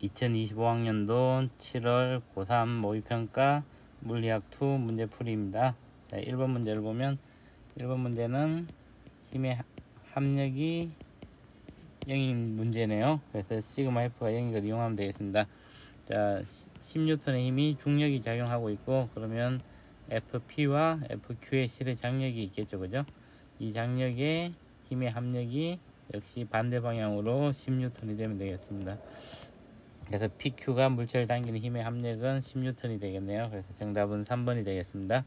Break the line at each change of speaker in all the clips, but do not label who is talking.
2025학년도 7월 고3 모의평가 물리학 2 문제풀이입니다. 자, 1번 문제를 보면 1번 문제는 힘의 합력이 0인 문제네요. 그래서 시그마 F가 0인 걸 이용하면 되겠습니다. 자, 10N의 힘이 중력이 작용하고 있고, 그러면 FP와 FQ의 실의 장력이 있겠죠, 그죠? 이 장력의 힘의 합력이 역시 반대 방향으로 10N이 되면 되겠습니다. 그래서 PQ가 물체를 당기는 힘의 합력은 10N이 되겠네요. 그래서 정답은 3번이 되겠습니다.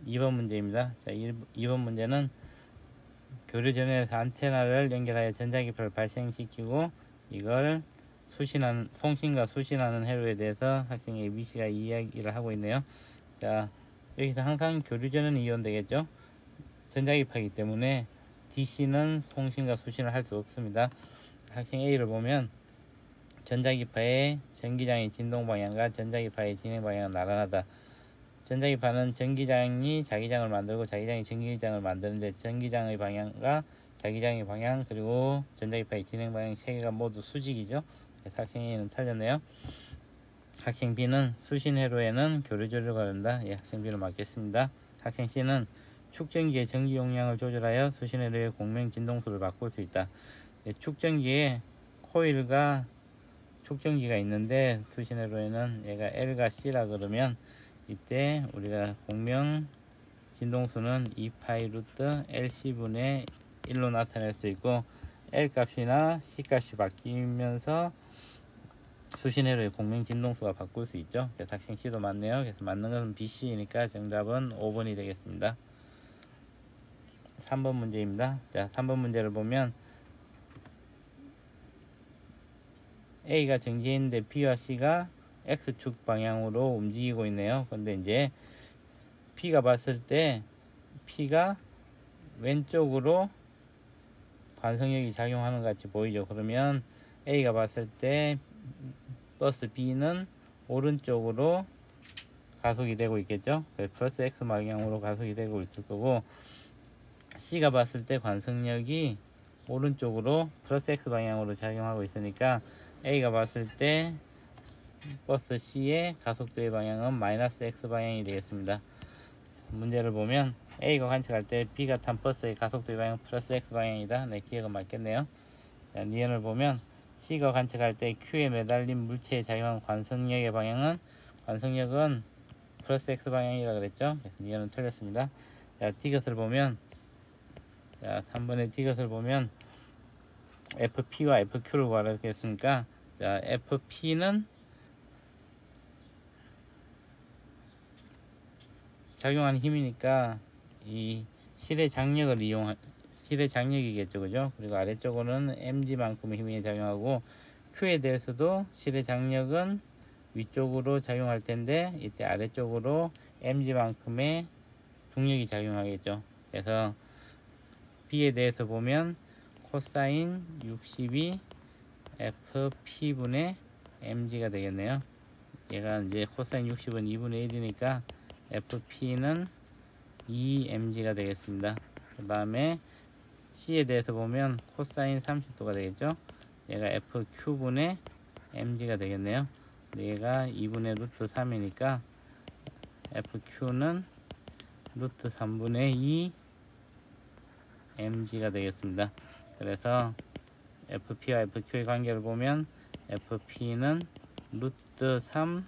2번 문제입니다. 자, 2번 문제는 교류전에서 안테나를 연결하여 전자기파를 발생시키고 이걸 송신과 수신하는 회로에 대해서 학생 ABC가 이야기를 하고 있네요. 자, 여기서 항상 교류전은 이온되겠죠. 전자기파이기 때문에 DC는 송신과 수신을 할 수 없습니다. 학생 A를 보면 전자기파의 전기장의 진동 방향과 전자기파의 진행 방향은 나란하다. 전자기파는 전기장이 자기장을 만들고 자기장이 전기장을 만드는데 전기장의 방향과 자기장의 방향 그리고 전자기파의 진행 방향 세 개가 모두 수직이죠. 그래서 학생 A는 틀렸네요. 학생 B는 수신 회로에는 교류전류가 흐른다. 예, 학생 B로 맞겠습니다. 학생 C는 축전기의 전기 용량을 조절하여 수신 회로의 공명 진동수를 바꿀 수 있다. 예, 축전기에 코일과 축전기가 있는데 수신 회로에는 얘가 L과 C라 그러면 이때 우리가 공명 진동수는 2파이 루트 LC분의 1로 나타낼 수 있고, L 값이나 C 값이 바뀌면서 수신 회로의 공명 진동수가 바꿀 수 있죠. 그래서 학생 C도 맞네요. 그래서 맞는 것은 BC이니까 정답은 5번이 되겠습니다. 3번 문제입니다. 자, 3번 문제를 보면 A가 정지했는데 B와 C가 X축 방향으로 움직이고 있네요. 근데 이제 P가 봤을 때 P가 왼쪽으로 관성력이 작용하는 것 같이 보이죠. 그러면 A가 봤을 때 버스 B는 오른쪽으로 가속이 되고 있겠죠. 플러스 X 방향으로 가속이 되고 있을 거고, C가 봤을 때 관성력이 오른쪽으로 플러스 X 방향으로 작용하고 있으니까 A가 봤을 때 버스 C의 가속도의 방향은 마이너스 X 방향이 되겠습니다. 문제를 보면 A가 관측할 때 B가 탄 버스의 가속도의 방향 플러스 X 방향이다. 네, 기억은 맞겠네요. 자, 니은을 보면 C가 관측할 때 Q에 매달린 물체에 작용한 관성력의 방향은 플러스 X 방향이라 그랬죠. 그래서 니은은 틀렸습니다. 자, D것을 보면, 자, 3번의 D것을 보면 FP와 FQ를 구하겠으니까, 자, FP는 작용하는 힘이니까 이 실의 장력이겠죠, 그죠? 그리고 아래쪽으로는 mg만큼의 힘이 작용하고, Q에 대해서도 실의 장력은 위쪽으로 작용할 텐데 이때 아래쪽으로 mg만큼의 중력이 작용하겠죠. 그래서 B에 대해서 보면 코사인 62 fp분의 mg가 되겠네요. 얘가 이제 코사인 60은 2분의 1이니까 FP는 2mg가 되겠습니다. 그 다음에 C에 대해서 보면 코사인 30도가 되겠죠. 얘가 FQ분의 mg가 되겠네요. 얘가 2분의 루트 3이니까 FQ는 루트 3분의 2 mg가 되겠습니다. 그래서 FP와 FQ의 관계를 보면 FP는 루트 3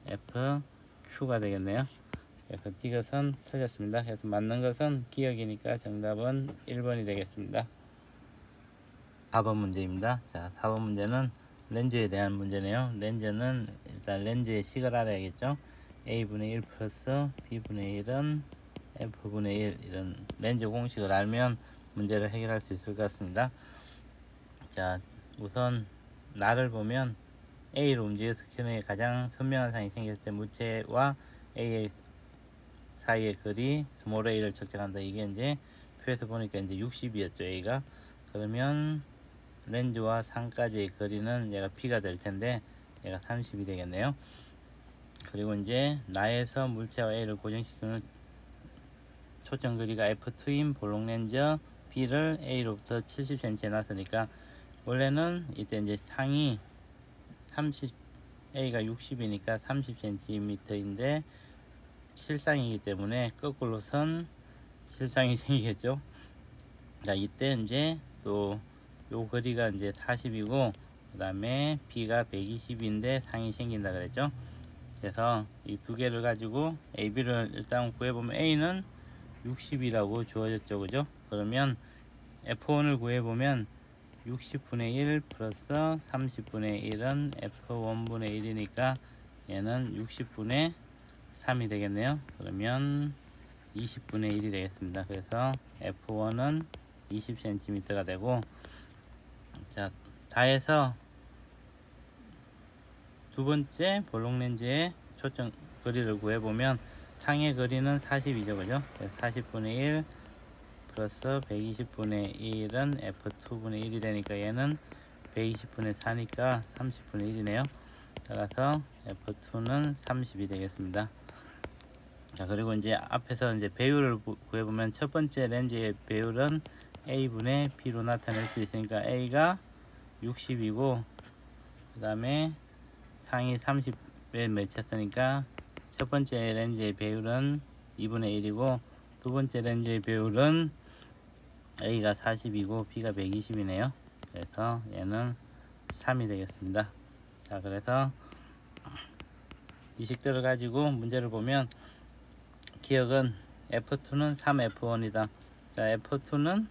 FQ가 되겠네요. 그래서 D것은 틀렸습니다. 그래서 맞는 것은 기억이니까 정답은 1번이 되겠습니다. 4번 문제입니다. 자, 4번 문제는 렌즈에 대한 문제네요. 렌즈는 일단 렌즈의 식을 알아야겠죠. A분의 1 플러스 B분의 1은 F분의 1 이런 렌즈 공식을 알면 문제를 해결할 수 있을 것 같습니다. 자, 우선 나를 보면 A로 움직여서 견해에 가장 선명한 상이 생겼을 때 물체와 A의 사이의 거리 스몰 a를 측정한다. 이게 이제 표에서 보니까 이제 60이었죠. A가. 그러면 렌즈와 상까지의 거리는 얘가 P가 될 텐데 얘가 30이 되겠네요. 그리고 이제 나에서 물체와 A를 고정시키는 초점 거리가 F2인 볼록 렌즈 B를 A로부터 70cm에 놨으니까 원래는 이때 이제 상이 A가 60이니까 30cm인데 실상이기 때문에 거꾸로선 실상이 생기겠죠. 자, 이때 이제 또 요 거리가 이제 40이고 그 다음에 B가 120인데 상이 생긴다 그랬죠. 그래서 이 두 개를 가지고 AB를 일단 구해보면 A는 60이라고 주어졌죠, 그죠? 그러면 F1을 구해보면 60분의 1 플러스 30분의 1은 F1분의 1이니까 얘는 60분의 3이 되겠네요. 그러면 20분의 1이 되겠습니다. 그래서 F1은 20cm가 되고, 자, 다해서 두 번째 볼록 렌즈의 초점 거리를 구해보면 창의 거리는 40이죠, 그죠? 40분의 1 플러스 120분의 1은 F2분의 1이 되니까 얘는 120분의 4니까 30분의 1이네요. 따라서 F2는 30이 되겠습니다. 자, 그리고 이제 앞에서 이제 배율을 구해보면 첫 번째 렌즈의 배율은 A분의 B로 나타낼 수 있으니까 A가 60이고, 그 다음에 상이 30에 맺혔으니까 첫 번째 렌즈의 배율은 2분의 1이고, 두 번째 렌즈의 배율은 A가 40이고 B가 120이네요. 그래서 얘는 3이 되겠습니다. 자, 그래서 이 식들을 가지고 문제를 보면 기억은 F2는 3F1이다. 자, F2는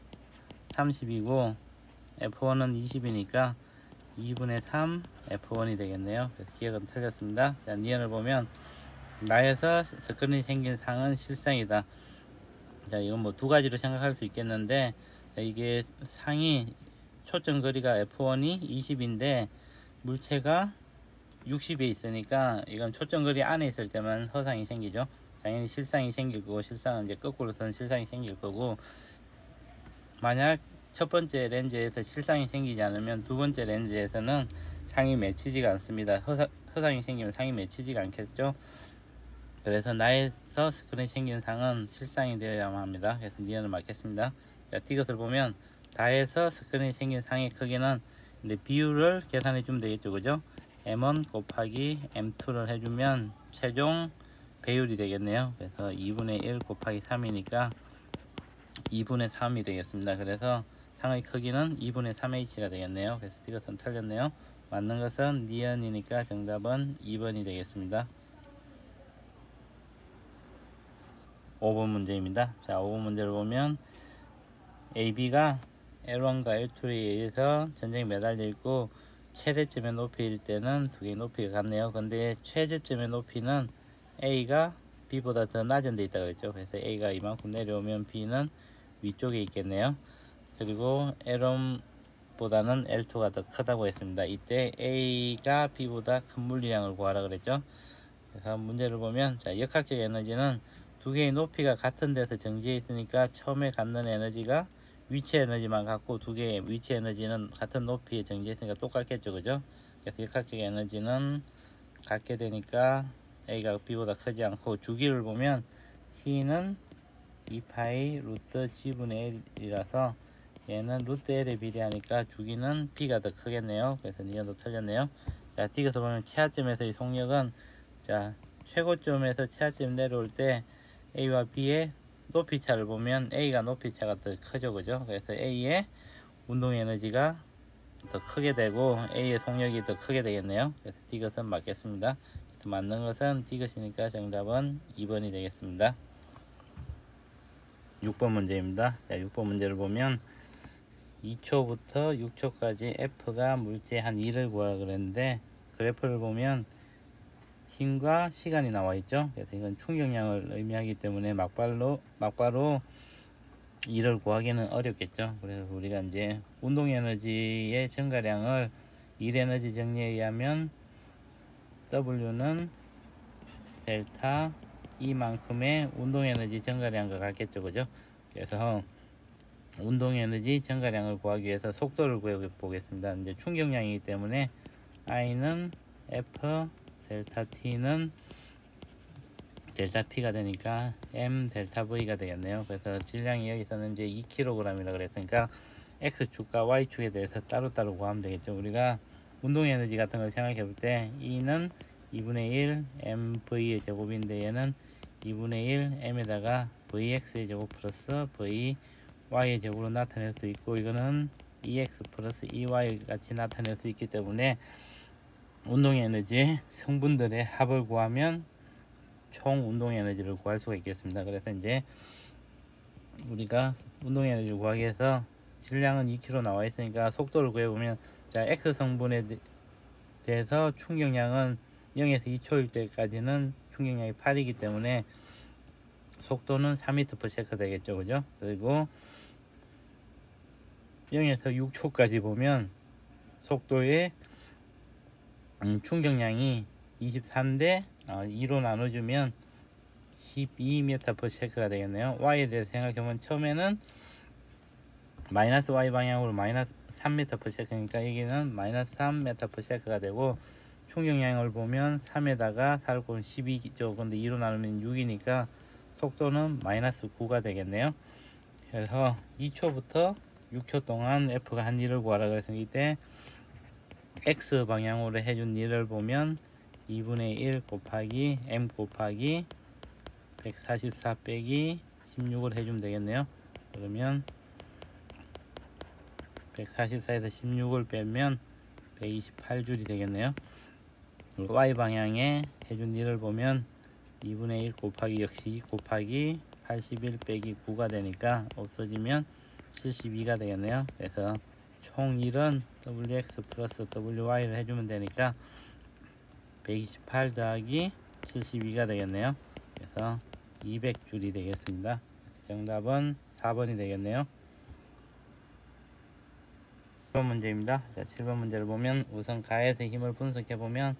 30이고 F1은 20이니까 2분의 3 F1이 되겠네요. 그래서 기억은 틀렸습니다. 자, 니은을 보면 나에서 스크린이 생긴 상은 실상이다. 자, 이건 뭐 두 가지로 생각할 수 있겠는데, 자, 이게 상이 초점 거리가 F1이 20인데 물체가 60에 있으니까 이건 초점 거리 안에 있을 때만 허상이 생기죠. 당연히 실상이 생길 거고, 실상은 이제 거꾸로선 실상이 생길 거고, 만약 첫 번째 렌즈에서 실상이 생기지 않으면 두 번째 렌즈에서는 상이 맺히지가 않습니다. 허상이 생기면 상이 맺히지가 않겠죠. 그래서 나에서 스크린이 생기는 상은 실상이 되어야만 합니다. 그래서 니은을 맞겠습니다. 자, 이것을 보면 다해서 스크린이 생긴 상의 크기는 근데 비율을 계산해 주면 되겠죠, 그죠? M1 곱하기 M2를 해주면 최종 배율이 되겠네요. 그래서 2분의 1 곱하기 3이니까 2분의 3이 되겠습니다. 그래서 상의 크기는 2분의 3H가 되겠네요. 그래서 이것은 틀렸네요. 맞는 것은 니은이니까 정답은 2번이 되겠습니다. 5번 문제입니다. 자, 5번 문제를 보면 AB가 L1과 L2에 의해서 전쟁이 매달려 있고 최대점의 높이일 때는 두 개의 높이가 같네요. 근데 최저점의 높이는 A가 B보다 더 낮은 데 있다고 했죠. 그래서 A가 이만큼 내려오면 B는 위쪽에 있겠네요. 그리고 L1보다는 L2가 더 크다고 했습니다. 이때 A가 B보다 큰 물리량을 구하라 그랬죠. 그래서 문제를 보면, 자, 역학적 에너지는 두 개의 높이가 같은 데서 정지해 있으니까 처음에 갖는 에너지가 위치 에너지만 같고 두 개의 위치 에너지는 같은 높이에 정지해 있으니까 똑같겠죠, 그죠? 그래서 역학적 에너지는 같게 되니까 A가 B보다 크지 않고, 주기를 보면 T는 2파이 루트 G분의 L이라서 얘는 루트 L에 비례하니까 주기는 B가 더 크겠네요. 그래서 니은도 틀렸네요. 자, 이것을 보면 최하점에서의 속력은, 자, 최고점에서 최하점 내려올 때 A와 B의 높이 차를 보면 A가 높이 차가 더 크죠, 그죠? 그래서 A의 운동 에너지가 더 크게 되고 A의 속력이 더 크게 되겠네요. 그래서 이것은 맞겠습니다. 그래서 맞는 것은 이것이니까 정답은 2번이 되겠습니다. 6번 문제입니다. 자, 6번 문제를 보면 2초부터 6초까지 F가 물체의 한 1을 구하라 그랬는데 그래프를 보면 힘과 시간이 나와 있죠. 그래서 이건 충격량을 의미하기 때문에 막바로 1을 구하기는 어렵겠죠. 그래서 우리가 이제 운동 에너지의 증가량을 1 에너지 정리에 의하면 W는 델타 E만큼의 운동 에너지 증가량과 같겠죠, 그죠? 그래서 운동 에너지 증가량을 구하기 위해서 속도를 구해 보겠습니다. 이제 충격량이기 때문에 I는 F 델타 T는 델타 P가 되니까 M 델타 V가 되겠네요. 그래서 질량이 여기서는 이제 2kg이라 그랬으니까 X축과 Y축에 대해서 따로따로 구하면 되겠죠. 우리가 운동 에너지 같은 걸 생각해 볼 때 E는 2분의 1 mv의 제곱인데 얘는 2분의 1 m에다가 vx의 제곱 플러스 vy의 제곱으로 나타낼 수 있고, 이거는 ex 플러스 ey 같이 나타낼 수 있기 때문에 운동 에너지 성분들의 합을 구하면 총 운동 에너지를 구할 수가 있겠습니다. 그래서 이제 우리가 운동 에너지를 구하기 위해서 질량은 2kg 나와 있으니까 속도를 구해보면, 자, x 성분에 대해서 충격량은 0에서 2초일 때까지는 충격량이 8이기 때문에 속도는 4m/s 되겠죠, 그죠? 그리고 0에서 6초까지 보면 속도의 충격량이 24인데 2로 나눠주면 12m/s가 되겠네요. y에 대해서 생각해보면 처음에는 마이너스 y 방향으로 마이너스 3m/s니까 여기는 마이너스 3m/s가 되고, 충격량을 보면 3에다가 4를 12죠. 근데 2로 나누면 6이니까 속도는 마이너스 9가 되겠네요. 그래서 2초부터 6초 동안 F가 한 일을 구하라 그래서 이때 X 방향으로 해준 일을 보면 2분의 1 곱하기 M 곱하기 144 빼기 16을 해주면 되겠네요. 그러면 144에서 16을 빼면 128줄이 되겠네요. Y 방향에 해준 일을 보면 2분의 1 곱하기 역시 2 곱하기 81 빼기 9가 되니까 없어지면 72가 되겠네요. 그래서 총 1은 WX 플러스 WY를 해주면 되니까 128 더하기 72가 되겠네요. 그래서 200줄이 되겠습니다. 정답은 4번이 되겠네요. 7번 문제입니다. 자, 7번 문제를 보면 우선 가에서의 힘을 분석해 보면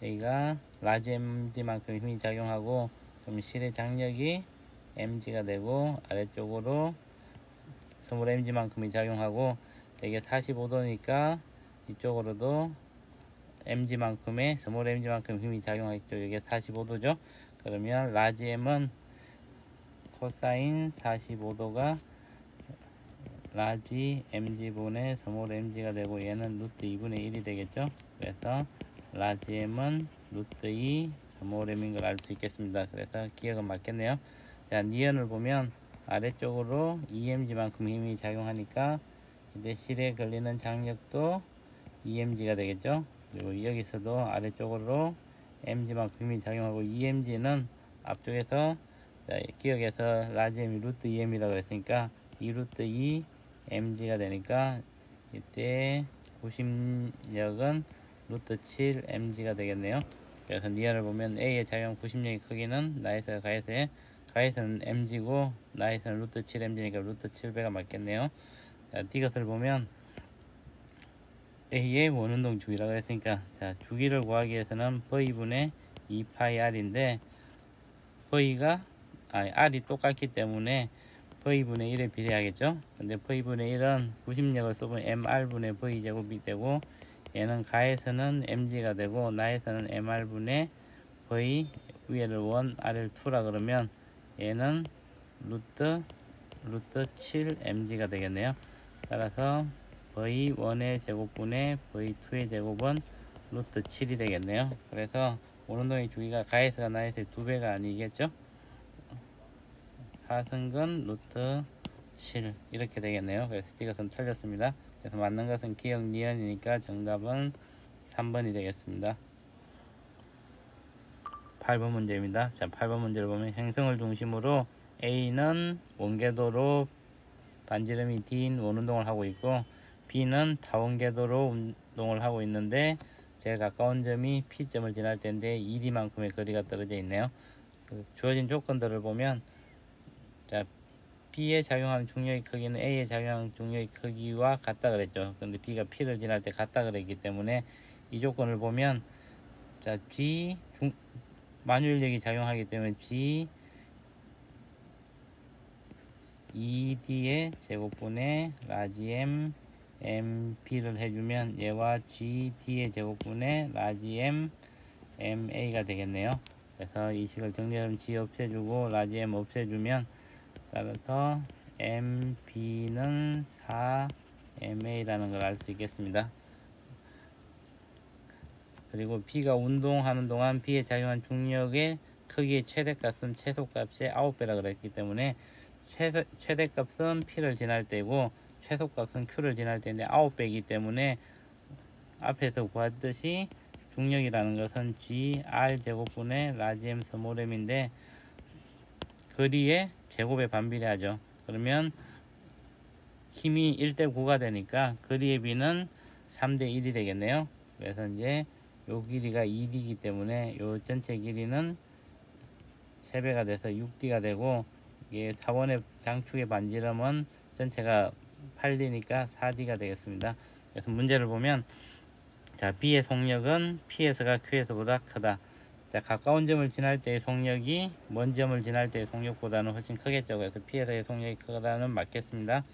여기가 라지 mg만큼 힘이 작용하고 그럼 실의 장력이 mg가 되고, 아래쪽으로 스몰 mg만큼이 작용하고, 이게 45도니까 이쪽으로도 mg만큼의 스몰 mg만큼 힘이 작용하겠죠. 이게 45도죠. 그러면 라지 m은 코사인 45도가 라지 mg분의 스몰 mg가 되고, 얘는 루트 2분의 1이 되겠죠. 그래서 라지 m은 루트 2 스몰 m인 걸 알 수 있겠습니다. 그래서 기억은 맞겠네요. 자, 니은을 보면 아래쪽으로 EMG만큼 힘이 작용하니까 이제 실에 걸리는 장력도 EMG가 되겠죠. 그리고 여기서도 아래쪽으로 MG만큼 힘이 작용하고, EMG는 앞쪽에서, 자, 기억에서 라지 m이 루트 2M이라고 했으니까 2 루트 2 MG가 되니까 이때 구심력은 루트 7 MG가 되겠네요. 그래서 니은을 보면 A의 작용 구심력의 크기는 나에서 가에서의, 가에서는 mg고 나에서는 루트 7 mg니까 루트 7배가 맞겠네요. 자, D것을 보면 A의 원운동 주기라고 했으니까, 자, 주기를 구하기 위해서는 V분의 2파이 R인데 R이 똑같기 때문에 V분의 1에 비례하겠죠. 근데 V분의 1은 구심력을 써보면 MR분의 V제곱이 되고, 얘는 가에서는 mg가 되고 나에서는 mr분의 V, 위에를 1 아래를 2라 그러면 얘는 루트 7 mg가 되겠네요. 따라서 v1의 제곱분의 v2의 제곱은 루트 7이 되겠네요. 그래서 원운동의 주기가 가에서가 나에서의 2배가 아니겠죠. 사승근 루트 7 이렇게 되겠네요. 그래서 이것은 틀렸습니다. 그래서 맞는 것은 기억 니은이니까 정답은 3번이 되겠습니다. 8번 문제입니다. 자, 8번 문제를 보면 행성을 중심으로 A는 원궤도로 반지름이 D인 원운동을 하고 있고, B는 다원궤도로 운동을 하고 있는데 제일 가까운 점이 P점을 지날 때인데 2D만큼의 거리가 떨어져 있네요. 주어진 조건들을 보면, 자, B에 작용하는 중력의 크기는 A에 작용하는 중력의 크기와 같다 그랬죠. 근데 B가 P를 지날 때 같다 그랬기 때문에 이 조건을 보면, 자, G 만유인력이 작용하기 때문에 G 2D의 제곱분의 라지 M MP를 해주면 얘와 GD의 제곱분의 라지 M MA가 되겠네요. 그래서 이 식을 정리하면 G 없애주고 라지 M 없애주면, 따라서 MP는 4MA라는 걸 알 수 있겠습니다. 그리고 B가 운동하는 동안 B에 작용한 중력의 크기의 최대값은 최소값의 9배라 그랬기 때문에 최대값은 P를 지날 때고 최소값은 Q를 지날 때인데 9배이기 때문에 앞에서 구했듯이 중력이라는 것은 GR 제곱분의 라지 M 스몰 m인데 거리의 제곱에 반비례하죠. 그러면 힘이 1대 9가 되니까 거리의 비는 3대 1이 되겠네요. 그래서 이제 요 길이가 2D이기 때문에 요 전체 길이는 3배가 돼서 6D가 되고, 이게 타원의 장축의 반지름은 전체가 8D니까 4D가 되겠습니다. 그래서 문제를 보면, 자, B의 속력은 P에서가 Q에서보다 크다. 자, 가까운 점을 지날 때의 속력이 먼 점을 지날 때의 속력보다는 훨씬 크겠죠. 그래서 P에서의 속력이 크다는 맞겠습니다.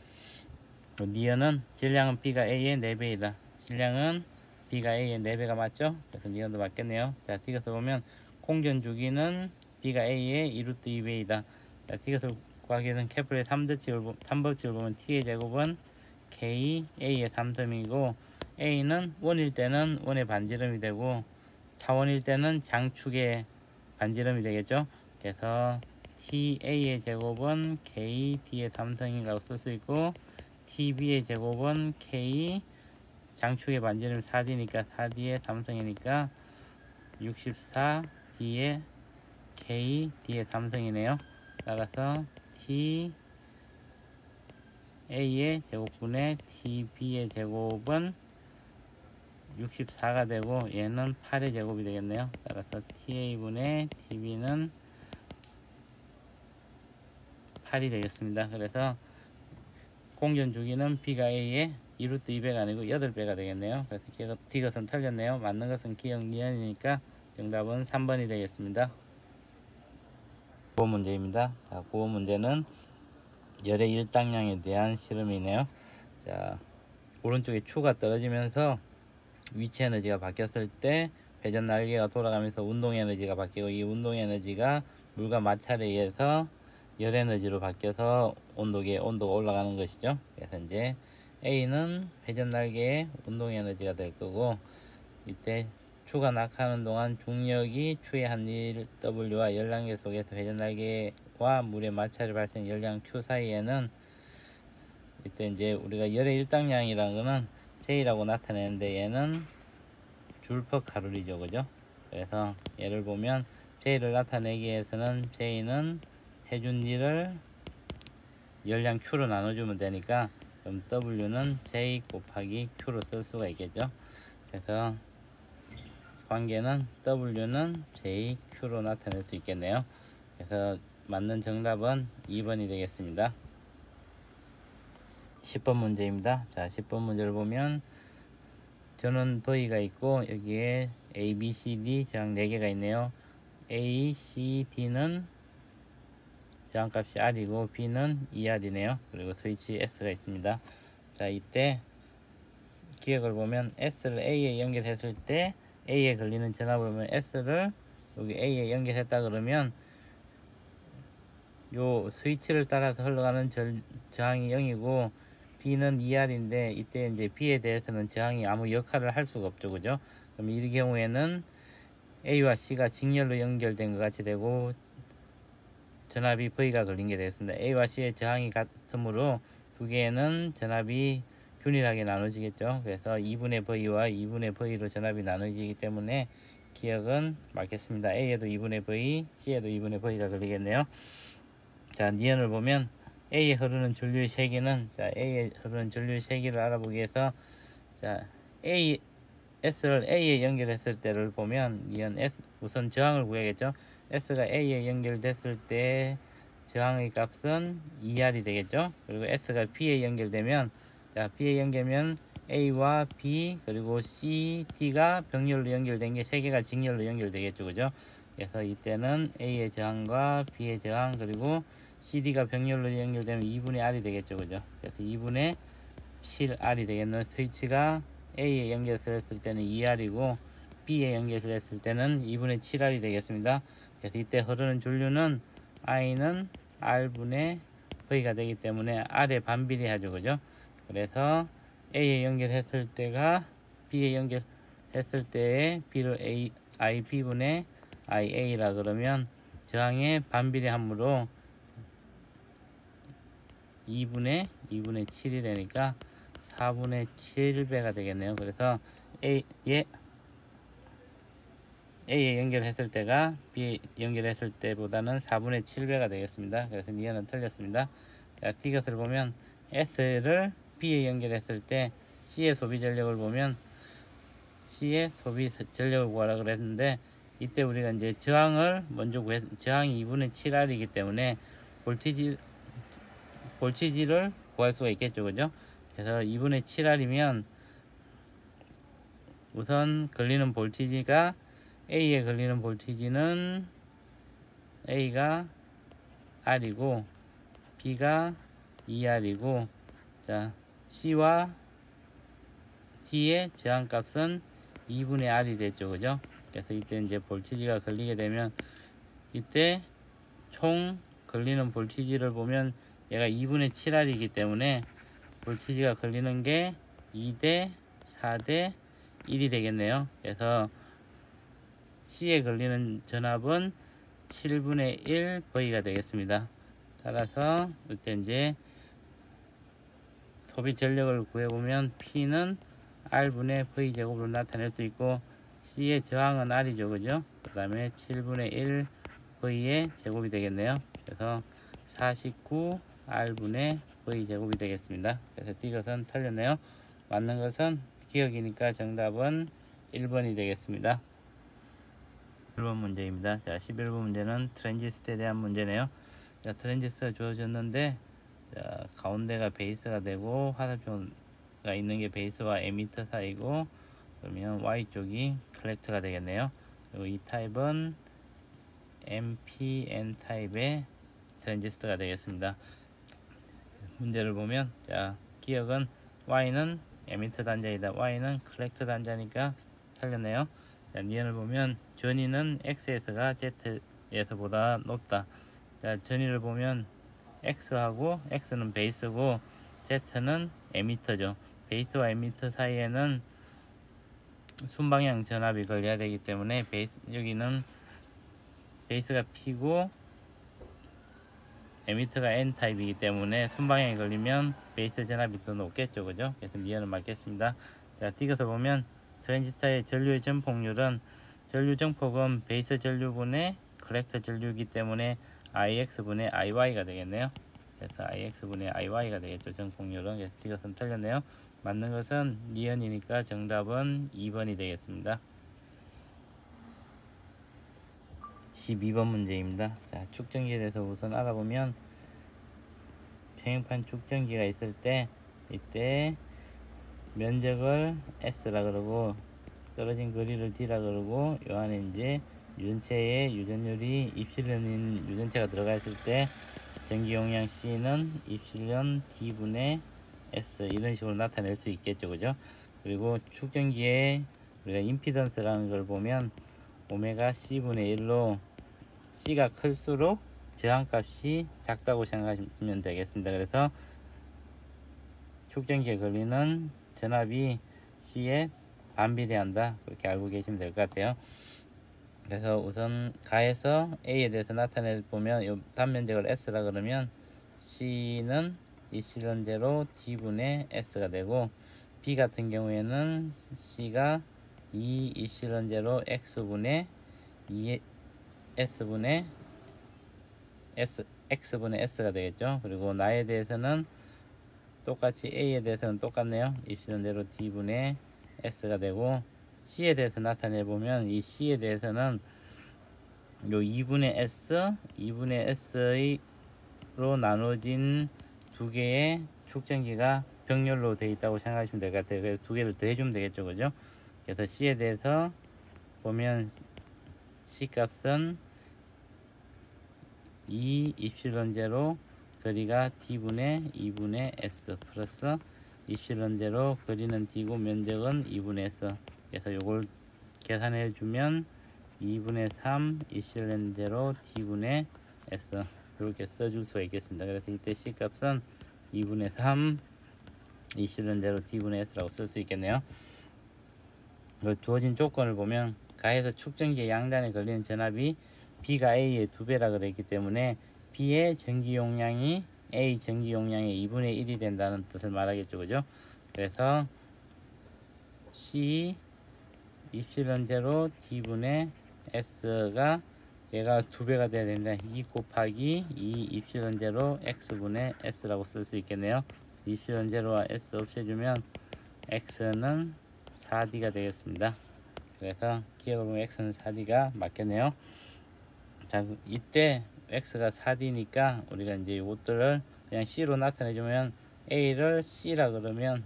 니은은 질량은 B가 A의 4배이다. 질량은 B가 A의 4배가 맞죠? 그래서 니은도 맞겠네요. 자, 디귿을 보면 공전 주기는 B가 A의 2루트 2배이다. 자, 디귿을 구하기 위해서는 케플러의 3법칙을 보면 T의 제곱은 K, A의 3섬이고 A는 원일 때는 원의 반지름이 되고 차원일 때는 장축의 반지름이 되겠죠. 그래서 TA의 제곱은 K, D의 3성이라고 쓸 수 있고 TB의 제곱은 K 장축의 반지름 4D니까 4D의 3성이니까 64D의 K, D의 3성이네요. 따라서 TA의 제곱분의 TB의 제곱은 64가 되고 얘는 8의 제곱이 되겠네요. 따라서 TA분의 TB는 8이 되겠습니다. 그래서 공전 주기는 B가 A의 2루트 2배가 아니고 8배가 되겠네요. 그래서 디귿은 틀렸네요. 맞는 것은 기억 니은이니까 정답은 3번이 되겠습니다. 9번 문제입니다. 자, 9번 문제는 열의 일당량에 대한 실험이네요. 자, 오른쪽에 추가 떨어지면서 위치 에너지가 바뀌었을 때 회전 날개가 돌아가면서 운동 에너지가 바뀌고, 이 운동 에너지가 물과 마찰에 의해서 열 에너지로 바뀌어서 온도가 올라가는 것이죠. 그래서 이제 A는 회전 날개의 운동 에너지가 될 거고, 이때 추가 낙하하는 동안 중력이 추의 한일 W와 열량계 속에서 회전 날개와 물의 마찰이 발생 열량 Q 사이에는, 이때 이제 우리가 열의 일당량이라는 거는 J라고 나타내는데 얘는 줄퍼 칼로리죠, 그죠? 그래서 예를 보면 J를 나타내기 위해서는 J는 해준 일을 열량 Q로 나눠주면 되니까, 그럼 W는 J 곱하기 Q로 쓸 수가 있겠죠. 그래서 관계는 W는 JQ로 나타낼 수 있겠네요. 그래서 맞는 정답은 2번이 되겠습니다. 10번 문제입니다. 자, 10번 문제를 보면 전원 V가 있고 여기에 A, B, C, D 저항 4개가 있네요. A, C, D는 저항값이 R이고 B는 2R이네요. 그리고 스위치 S가 있습니다. 자, 이때 기억을 보면 S를 A에 연결했을 때 A에 걸리는 전압을 보면 S를 여기 A에 연결했다 그러면 요 스위치를 따라서 흘러가는 저항이 0이고 B는 2R인데 이때 이제 B에 대해서는 저항이 아무 역할을 할 수가 없죠, 그죠? 그럼 이 경우에는 A와 C가 직렬로 연결된 것 같이 되고 전압이 V가 걸린 게 되겠습니다. A와 C의 저항이 같으므로 두 개는 전압이 균일하게 나눠지겠죠. 그래서 2분의 V와 2분의 V로 전압이 나눠지기 때문에 기억은 맞겠습니다. A에도 2분의 V, C에도 2분의 V가 걸리겠네요. 자, 니은을 보면 A에 흐르는 전류의 세기는, 자, A에 흐르는 전류의 세기를 알아보기 위해서, 자, S를 A에 연결했을 때를 보면 니은 S, 우선 저항을 구해야겠죠. S가 A에 연결됐을 때 저항의 값은 2R이 되겠죠. 그리고 S가 B에 연결되면, 자, B에 연결되면 A와 B 그리고 C, D가 병렬로 연결된 게 3개가 직렬로 연결되겠죠, 그죠? 그래서 이때는 A의 저항과 B의 저항 그리고 CD가 병렬로 연결되면 2분의 R이 되겠죠, 그죠? 그래서 2분의 7R이 되겠는 스위치가 A에 연결했을 때는 2R이고 B에 연결했을 때는 2분의 7R이 되겠습니다. 그래서 이때 흐르는 전류는 I는 R분의 V가 되기 때문에 R에 반비례하죠, 그죠? 그래서 A에 연결했을 때가 B에 연결했을 했을 때에 b를 IB분의 IA라 그러면 저항의 반비례함으로 2분의 7이 되니까 4분의 7배가 되겠네요. 그래서 A에 연결했을 때가 B에 연결했을 때보다는 4분의 7배가 되겠습니다. 그래서 니은은 틀렸습니다. 자, D것을 보면 S를 B에 연결했을 때 C의 소비 전력을 보면 C의 소비 전력을 구하라 그랬는데 이때 우리가 이제 저항을 먼저 저항이 2분의 7R이기 때문에 볼티지를 구할 수가 있겠죠. 그죠? 그래서 2분의 7R이면 우선 걸리는 볼티지가 A에 걸리는 볼티지는 A가 R이고 B가 2R이고 자 C와 D의 저항값은 2분의 R이 됐죠. 그죠? 그래서 이때 이제 볼티지가 걸리게 되면 이때 총 걸리는 볼티지를 보면 얘가 2분의 7R이기 때문에 볼티지가 걸리는 게 2대 4대 1이 되겠네요. 그래서 C에 걸리는 전압은 7분의 1 V가 되겠습니다. 따라서 이때 이제 소비 전력을 구해보면 P는 R분의 V 제곱으로 나타낼 수 있고 C의 저항은 R이죠. 그죠? 그 다음에 7분의 1 V의 제곱이 되겠네요. 그래서 49 R분의 V 제곱이 되겠습니다. 그래서 D것은 틀렸네요. 맞는 것은 기억이니까 정답은 1번이 되겠습니다. 1번 문제입니다. 자, 11번 문제는 트랜지스터에 대한 문제네요. 자, 트랜지스터가 주어졌는데 자, 가운데가 베이스가 되고 화살표가 있는 게 베이스와 에미터 사이고 그러면 Y쪽이 컬렉터가 되겠네요. 그리고 이 타입은 NPN 타입의 트랜지스터가 되겠습니다. 문제를 보면 자, 기억은 Y는 에미터 단자이다. Y는 컬렉터 단자니까 틀렸네요. 자, 니은을 보면 전위는 X에서가 Z에서보다 높다. 자, 전위를 보면 X하고 X는 베이스고 Z는 에미터죠. 베이스와 에미터 사이에는 순방향 전압이 걸려야 되기 때문에 여기는 베이스가 P고 에미터가 N타입이기 때문에 순방향이 걸리면 베이스 전압이 더 높겠죠. 그죠? 그래서 니은을 맞겠습니다. 자, D것을 보면 트랜지스터의 전류의 전폭률은 전류 정폭은 베이스 전류분의 컬렉터 전류이기 때문에 IX분의 IY가 되겠네요. 그래서 IX분의 IY가 되겠죠. 정폭률은. 그래서 D것은 틀렸네요. 맞는 것은 니은이니까 정답은 2번이 되겠습니다. 12번 문제입니다. 자, 축전기에 대해서 우선 알아보면 평행판 축전기가 있을 때 이때 면적을 S라 그러고 떨어진 거리를 D라 그러고 요 안에 이제 유전체에 유전율이 입실련인 유전체가 들어가 있을 때 전기 용량 C는 입실련 D분의 S 이런 식으로 나타낼 수 있겠죠. 그죠? 그리고 축전기에 우리가 임피던스라는 걸 보면 오메가 C분의 1로 C가 클수록 저항값이 작다고 생각하시면 되겠습니다. 그래서 축전기에 걸리는 전압이 C에 반비례한다. 그렇게 알고 계시면 될 것 같아요. 그래서 우선 가에서 A에 대해서 나타내 보면 이 단면적을 S라 그러면 C는 이실론제로 D분의 S가 되고 B 같은 경우에는 C가 2 입실론제로 X분의 2 S분의 X분의 S가 되겠죠. 그리고 나에 대해서는 똑같이 A에 대해서는 똑같네요. 입실론제로 D분의 S가 되고 C에 대해서 나타내 보면 이 C에 대해서는 요 2분의 S로 나눠진 두 개의 축전기가 병렬로 되어 있다고 생각하시면 될 것 같아요. 그래서 두 개를 더해주면 되겠죠. 그죠? 그래서 C에 대해서 보면 C 값은 2 입실론 제로 거리가 D분의 2분의 S 플러스 입실론 제로 거리는 D고 면적은 2분의 S. 그래서 요걸 계산해 주면 2분의 3 입실론 제로 D분의 S 이렇게 써줄 수가 있겠습니다. 그래서 이때 C 값은 2분의 3 입실론 제로 D분의 S라고 쓸 수 있겠네요. 그 주어진 조건을 보면 가에서 축전기의 양단에 걸리는 전압이 B가 A의 2배라 그랬기 때문에 B의 전기 용량이 A 전기 용량의 2분의 1이 된다는 뜻을 말하겠죠. 그죠? 그래서 C 입실론 제로 D분의 S가 얘가 2배가 돼야 된다. 2 곱하기 2 입실론 제로 X분의 S라고 쓸 수 있겠네요. 입실론 제로와 S 없애주면 X는 4D가 되겠습니다. 그래서 기억을 보면 X는 4D가 맞겠네요. 자, 이때 X가 4D니까 우리가 이제 이것들을 그냥 C로 나타내주면 A를 C라 그러면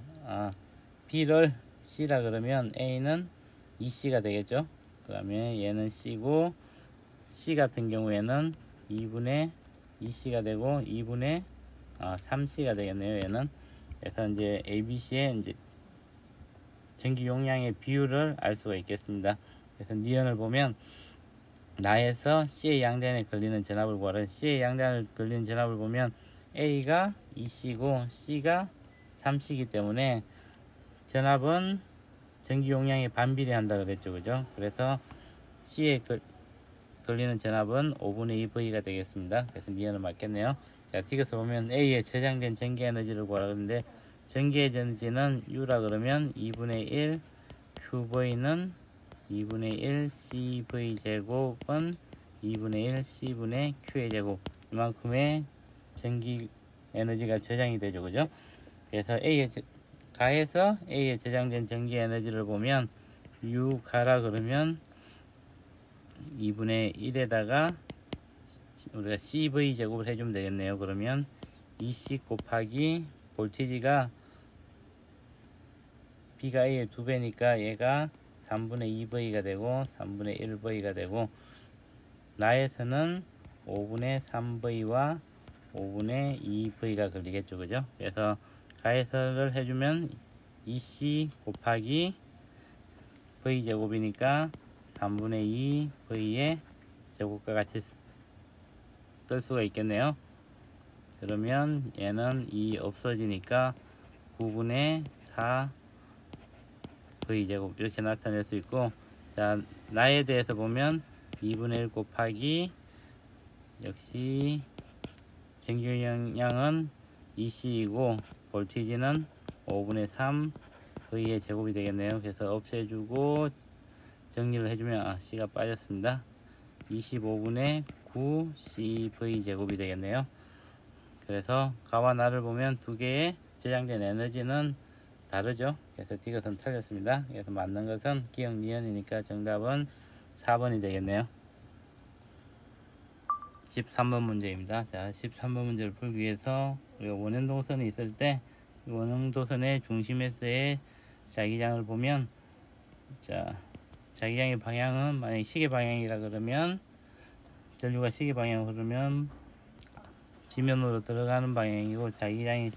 B를 C라 그러면 A는 2C가 되겠죠. 그러면 얘는 C고 C 같은 경우에는 2분의 2C가 되고 2분의 3C가 되겠네요. 얘는. 그래서 이제 ABC의 이제 전기 용량의 비율을 알 수가 있겠습니다. 그래서 니은을 보면 나에서 C의 양단에 걸리는 전압을 구하라. C의 양단에 걸리는 전압을 보면 A가 2C고 C가 3C이기 때문에 전압은 전기 용량에 반비례한다 그랬죠. 그죠? 그래서 C에 걸리는 전압은 5분의 2V가 되겠습니다. 그래서 니은은 맞겠네요. 자, 틱에서 보면 A에 저장된 전기 에너지를 구하라 그러는데 전기 에너지는 U라 그러면 2분의 1 QV는 2분의 1 CV 제곱은 2분의 1 C분의 Q의 제곱, 이만큼의 전기 에너지가 저장이 되죠. 그죠? 그래서 가에서 A에 저장된 전기 에너지를 보면 U 가라 그러면 2분의 1에다가 우리가 CV 제곱을 해주면 되겠네요. 그러면 2C 곱하기 볼티지가 B가 A의 2배니까 얘가 3분의 2V가 되고 3분의 1V가 되고 나에서는 5분의 3V와 5분의 2V가 걸리겠죠. 그죠? 그래서 가해설을 해주면 2C 곱하기 V 제곱이니까 3분의 2V의 제곱과 같이 쓸 수가 있겠네요. 그러면 얘는 2 없어지니까 9분의 4 V제곱 이렇게 나타낼 수 있고, 자, 나에 대해서 보면 2분의 1 곱하기 역시 전기 용량은 2C이고 볼티지는 5분의 3 V의 제곱이 되겠네요. 그래서 없애주고 정리를 해주면 C가 빠졌습니다. 25분의 9 CV 제곱이 되겠네요. 그래서 가와 나를 보면 두 개의 저장된 에너지는 다르죠. 그래서 D것은 틀렸습니다. 그래서 맞는 것은 기억 니은이니까 정답은 4번이 되겠네요. 13번 문제입니다. 자, 13번 문제를 풀기 위해서 우리가 원형동선이 있을 때 원형도선의 중심에서의 자기장을 보면, 자, 자기장의 방향은 만약에 시계 방향이라 그러면 전류가 시계 방향으로 흐르면 지면으로 들어가는 방향이고, 자기장의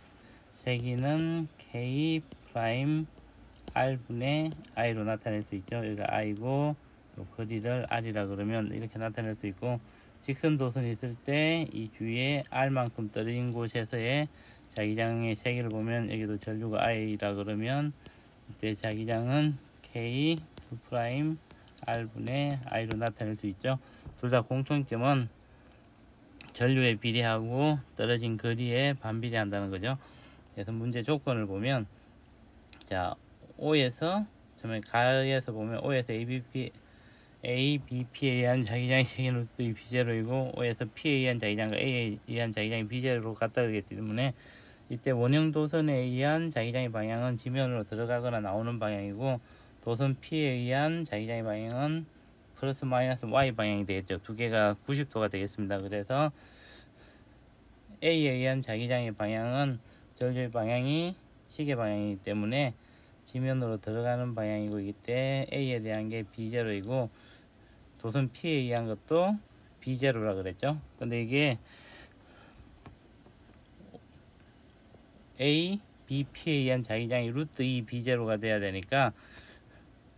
세기는 K 프라임 R분의 I로 나타낼 수 있죠. 여기가 I고 또 거리를 R이라 그러면 이렇게 나타낼 수 있고, 직선 도선이 있을 때 이 주위에 R만큼 떨어진 곳에서의 자기장의 세기를 보면 여기도 전류가 I라 그러면 이때 자기장은 K 프라임 R분의 I로 나타낼 수 있죠. 둘 다 공통점은 전류에 비례하고 떨어진 거리에 반비례한다는 거죠. 그래서 문제 조건을 보면, 자, O에서 처음에 가에서 보면 O에서 ABP에 의한 자기장의 세기는 루트 B제로이고 O에서 P에 의한 자기장과 A에 의한 자기장이 B제로로 같다 그랬기 때문에 이때 원형 도선에 의한 자기장의 방향은 지면으로 들어가거나 나오는 방향이고, 도선 P에 의한 자기장의 방향은 플러스 마이너스 Y 방향이 되겠죠. 두 개가 90도가 되겠습니다. 그래서 A에 의한 자기장의 방향은 전류의 방향이 시계 방향이기 때문에 지면으로 들어가는 방향이고, 이때 A에 대한 게 B제로이고 도선 P에 의한 것도 B제로라 그랬죠. 근데 이게 A, B, P에 의한 자기장이 루트 2 B제로가 돼야 되니까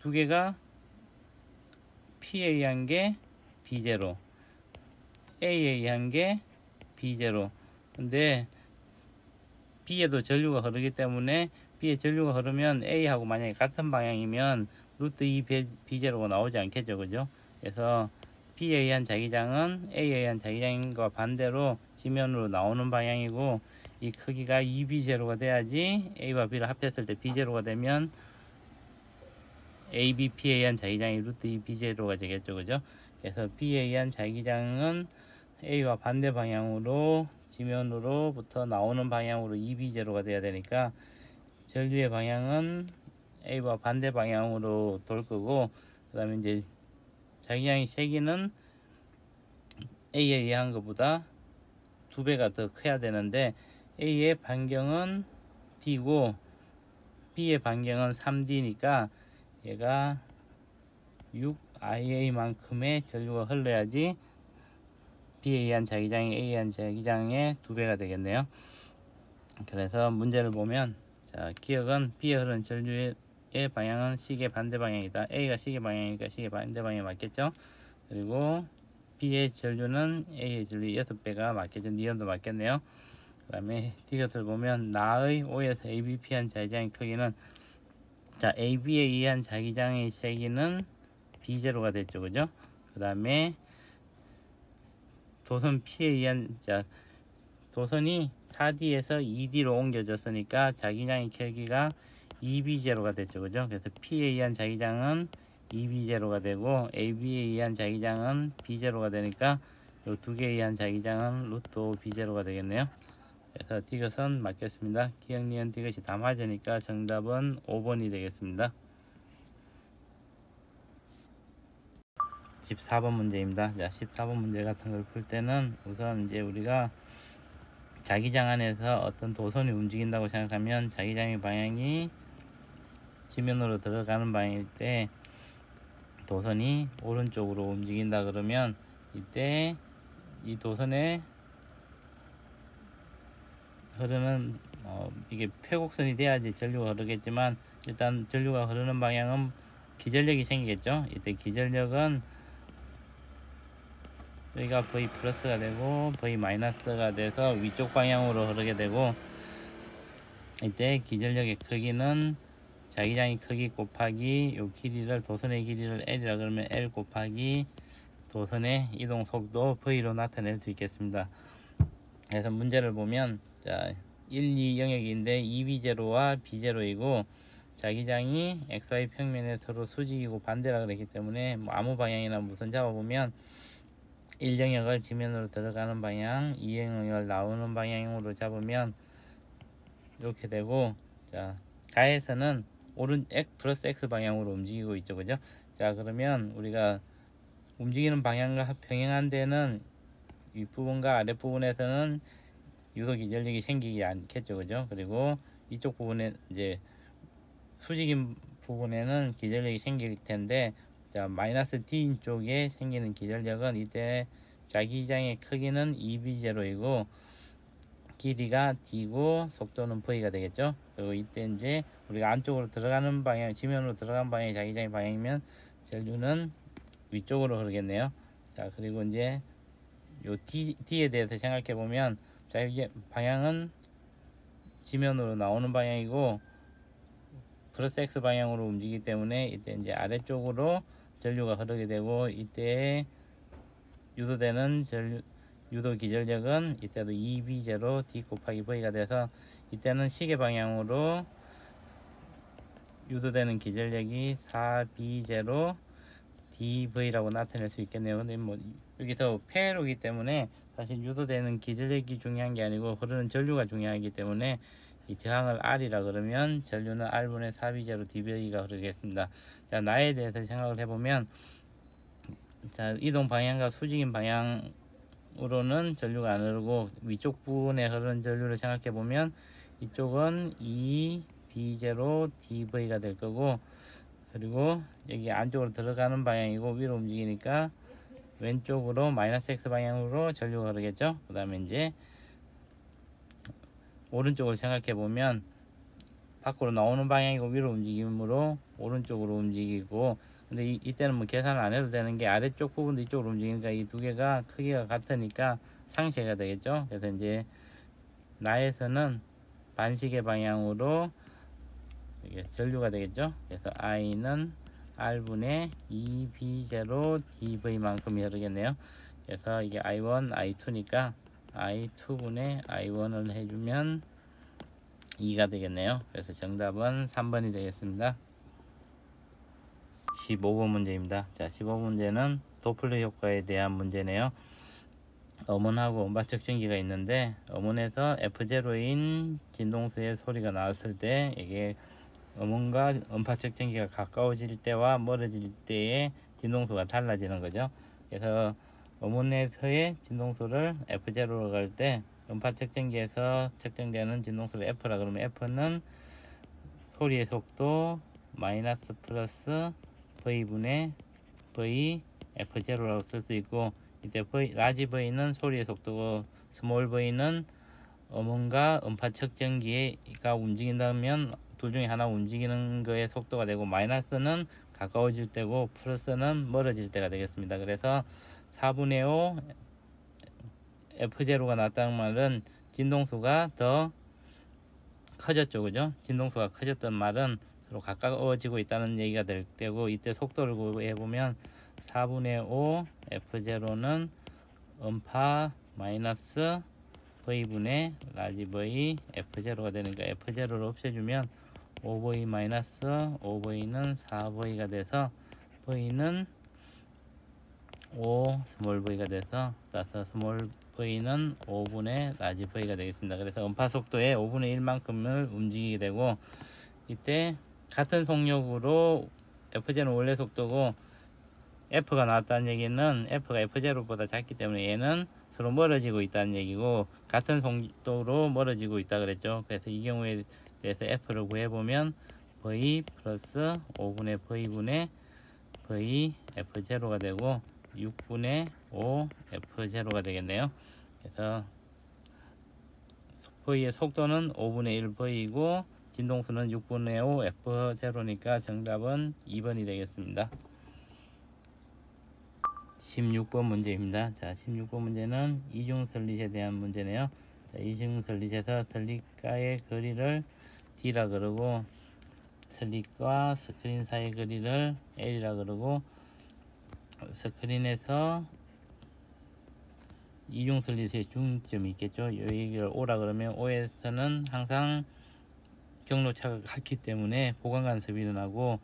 두 개가 P에 의한 게 B제로, A에 의한 게 B제로. 근데 B에도 전류가 흐르기 때문에 B에 전류가 흐르면 A하고 만약에 같은 방향이면 루트 2 B제로가 나오지 않겠죠, 그죠? 그래서 B에 의한 자기장은 A에 의한 자기장과 반대로 지면으로 나오는 방향이고, 이 크기가 2B제로가 돼야지 A와 B를 합했을 때 B제로가 되면 ABP에 의한 자기장이 루트 2 B제로가 되겠죠, 그죠? 그래서 B에 의한 자기장은 A와 반대 방향으로 지면으로부터 나오는 방향으로 2B제로가 돼야 되니까 전류의 방향은 A와 반대 방향으로 돌 거고, 그 다음에 이제 자기장의 세기는 A에 의한 것보다 2배가 더 커야 되는데, A의 반경은 D고 B의 반경은 3D니까 얘가 6IA 만큼의 전류가 흘러야지 B에 의한 자기장이 A에 의한 자기장의 2배가 되겠네요. 그래서 문제를 보면, 자, 기억은 B에 흐르는 전류의 방향은 시계 반대 방향이다. A가 시계 방향이니까 시계 반대 방향이 맞겠죠. 그리고 B의 전류는 A의 전류 6배가 맞겠죠. 니온도 맞겠네요. 그 다음에 D것을 보면 나의 O에서 ABP한 자기장의 크기는, 자, AB에 의한 자기장의 세기는 B제로가 됐죠, 그죠? 그 다음에 도선 P에 의한, 자, 도선이 4D에서 2D로 옮겨졌으니까 자기장의 크기가 2B제로가 됐죠, 그죠? 그래서 P에 의한 자기장은 2B제로가 되고 AB에 의한 자기장은 B제로가 되니까 이 두 개에 의한 자기장은 루트 5B제로가 되겠네요. 그래서 D것은 맞겠습니다. 기억, 니은, D것이 다 맞으니까 정답은 5번이 되겠습니다. 14번 문제입니다. 자, 14번 문제 같은 걸 풀 때는 우선 이제 우리가 자기장 안에서 어떤 도선이 움직인다고 생각하면 자기장의 방향이 지면으로 들어가는 방향일 때 도선이 오른쪽으로 움직인다 그러면, 이때 이 도선에 흐르는 이게 폐곡선이 돼야지 전류가 흐르겠지만, 일단 전류가 흐르는 방향은 기전력이 생기겠죠. 이때 기전력은 여기가 V 플러스가 되고 V 마이너스가 돼서 위쪽 방향으로 흐르게 되고, 이때 기전력의 크기는 자기장의 크기 곱하기 요 길이를, 도선의 길이를 L이라 그러면 L 곱하기 도선의 이동 속도 V로 나타낼 수 있겠습니다. 그래서 문제를 보면, 자, 1, 2 영역인데 2B0와 B0이고 자기장이 XY 평면에 서로 수직이고 반대라 그랬기 때문에 뭐 아무 방향이나 무선 잡아보면 1영역을 지면으로 들어가는 방향, 2영역을 나오는 방향으로 잡으면 이렇게 되고, 자, 가에서는 오른 X 플러스 X 방향으로 움직이고 있죠, 그죠? 자, 그러면 우리가 움직이는 방향과 평행한 데는 윗부분과 아랫부분에서는 유도 기전력이 생기지 않겠죠, 그죠? 그리고 이쪽 부분에 이제 수직인 부분에는 기전력이 생길 텐데, 자, 마이너스 D 쪽에 생기는 기전력은 이때 자기장의 크기는 2B0이고 길이가 D고 속도는 V가 되겠죠. 그리고 이때 이제 우리가 안쪽으로 들어가는 방향, 지면으로 들어간 방향이 자기장의 방향이면 전류는 위쪽으로 흐르겠네요. 자, 그리고 이제 요 D에 대해서 생각해 보면, 자, 이게 방향은 지면으로 나오는 방향이고 플러스 X 방향으로 움직이기 때문에 이때 이제 아래쪽으로 전류가 흐르게 되고, 이때 유도되는 유도 기전력은 이때도 2B0 D 곱하기 V가 돼서 이때는 시계 방향으로 유도되는 기전력이 4B0 DV라고 나타낼 수 있겠네요. 근데 뭐 여기서 폐로이기 때문에 사실 유도되는 기전력이 중요한 게 아니고 흐르는 전류가 중요하기 때문에 이 저항을 R이라 그러면 전류는 R분의 4B0 DV가 흐르겠습니다. 자, 나에 대해서 생각을 해보면, 자, 이동 방향과 수직인 방향으로는 전류가 안 흐르고 위쪽 부분에 흐르는 전류를 생각해 보면 이쪽은 2B0 DV가 될 거고, 그리고 여기 안쪽으로 들어가는 방향이고 위로 움직이니까 왼쪽으로 마이너스 X 방향으로 전류가 흐르겠죠. 그 다음에 이제 오른쪽을 생각해 보면 밖으로 나오는 방향이고 위로 움직이므로 오른쪽으로 움직이고, 근데 이때는 뭐 계산을 안 해도 되는 게 아래쪽 부분도 이쪽으로 움직이니까 이 두 개가 크기가 같으니까 상쇄가 되겠죠. 그래서 이제 나에서는 반시계 방향으로 이게 전류가 되겠죠. 그래서 I는 R분의 2B0 dV만큼이 흐르겠네요. 그래서 이게 I1, I2니까 I2분의 I1을 해주면 2가 되겠네요. 그래서 정답은 3번이 되겠습니다. 15번 문제입니다. 자, 15번 문제는 도플러 효과에 대한 문제네요. 음원하고 음파 측정기가 있는데 음원에서 F0인 진동수의 소리가 나왔을 때 이게 음원과 음파 측정기가 가까워질 때와 멀어질 때의 진동수가 달라지는 거죠. 그래서 음원에서의 진동수를 F0로 갈 때 음파 측정기에서 측정되는 진동수를 F라 그러면 F는 소리의 속도 마이너스 플러스 V분의 V F0라고 쓸 수 있고, 이때 라지 V는 소리의 속도고 스몰 V는 음원과 음파 측정기가 움직인다면 둘 중에 하나 움직이는 거의 속도가 되고, 마이너스는 가까워질 때고 플러스는 멀어질 때가 되겠습니다. 그래서 4분의 5 F0가 났다는 말은 진동수가 더 커졌죠, 그죠? 진동수가 커졌던 말은 서로 가까워지고 있다는 얘기가 될 때고, 이때 속도를 구해보면 4분의 5 F0는 음파 마이너스 V분의 라지 V F0가 되니까 F0를 없애주면 5V 마이너스 5V는 4V가 돼서 V는 5 스몰 V가 돼서 따라서 스몰 V는 5분의 라지 V가 되겠습니다. 그래서 음파 속도의 5분의 1만큼을 움직이게 되고, 이때 같은 속력으로 F0는 원래 속도고 F가 나왔다는 얘기는 F가 F0보다 작기 때문에 얘는 서로 멀어지고 있다는 얘기고, 같은 속도로 멀어지고 있다 그랬죠. 그래서 이 경우에 대해서 F를 구해보면 V 플러스 5분의 V분의 V F0가 되고 6분의 5 F0가 되겠네요. 그래서 V의 속도는 5분의 1 V이고 진동수는 6분의 5 F0니까 정답은 2번이 되겠습니다. 16번 문제입니다. 자, 16번 문제는 이중설릿에 대한 문제네요. 자, 이중설릿에서 설릿과의 거리를 D라 그러고 설릿과 스크린 사이의 거리를 L이라 그러고, 스크린에서 이중설릿의 중점이 있겠죠. 여기를 O라 그러면 O에서는 항상 경로차가 같기 때문에 보강간섭이 일어나고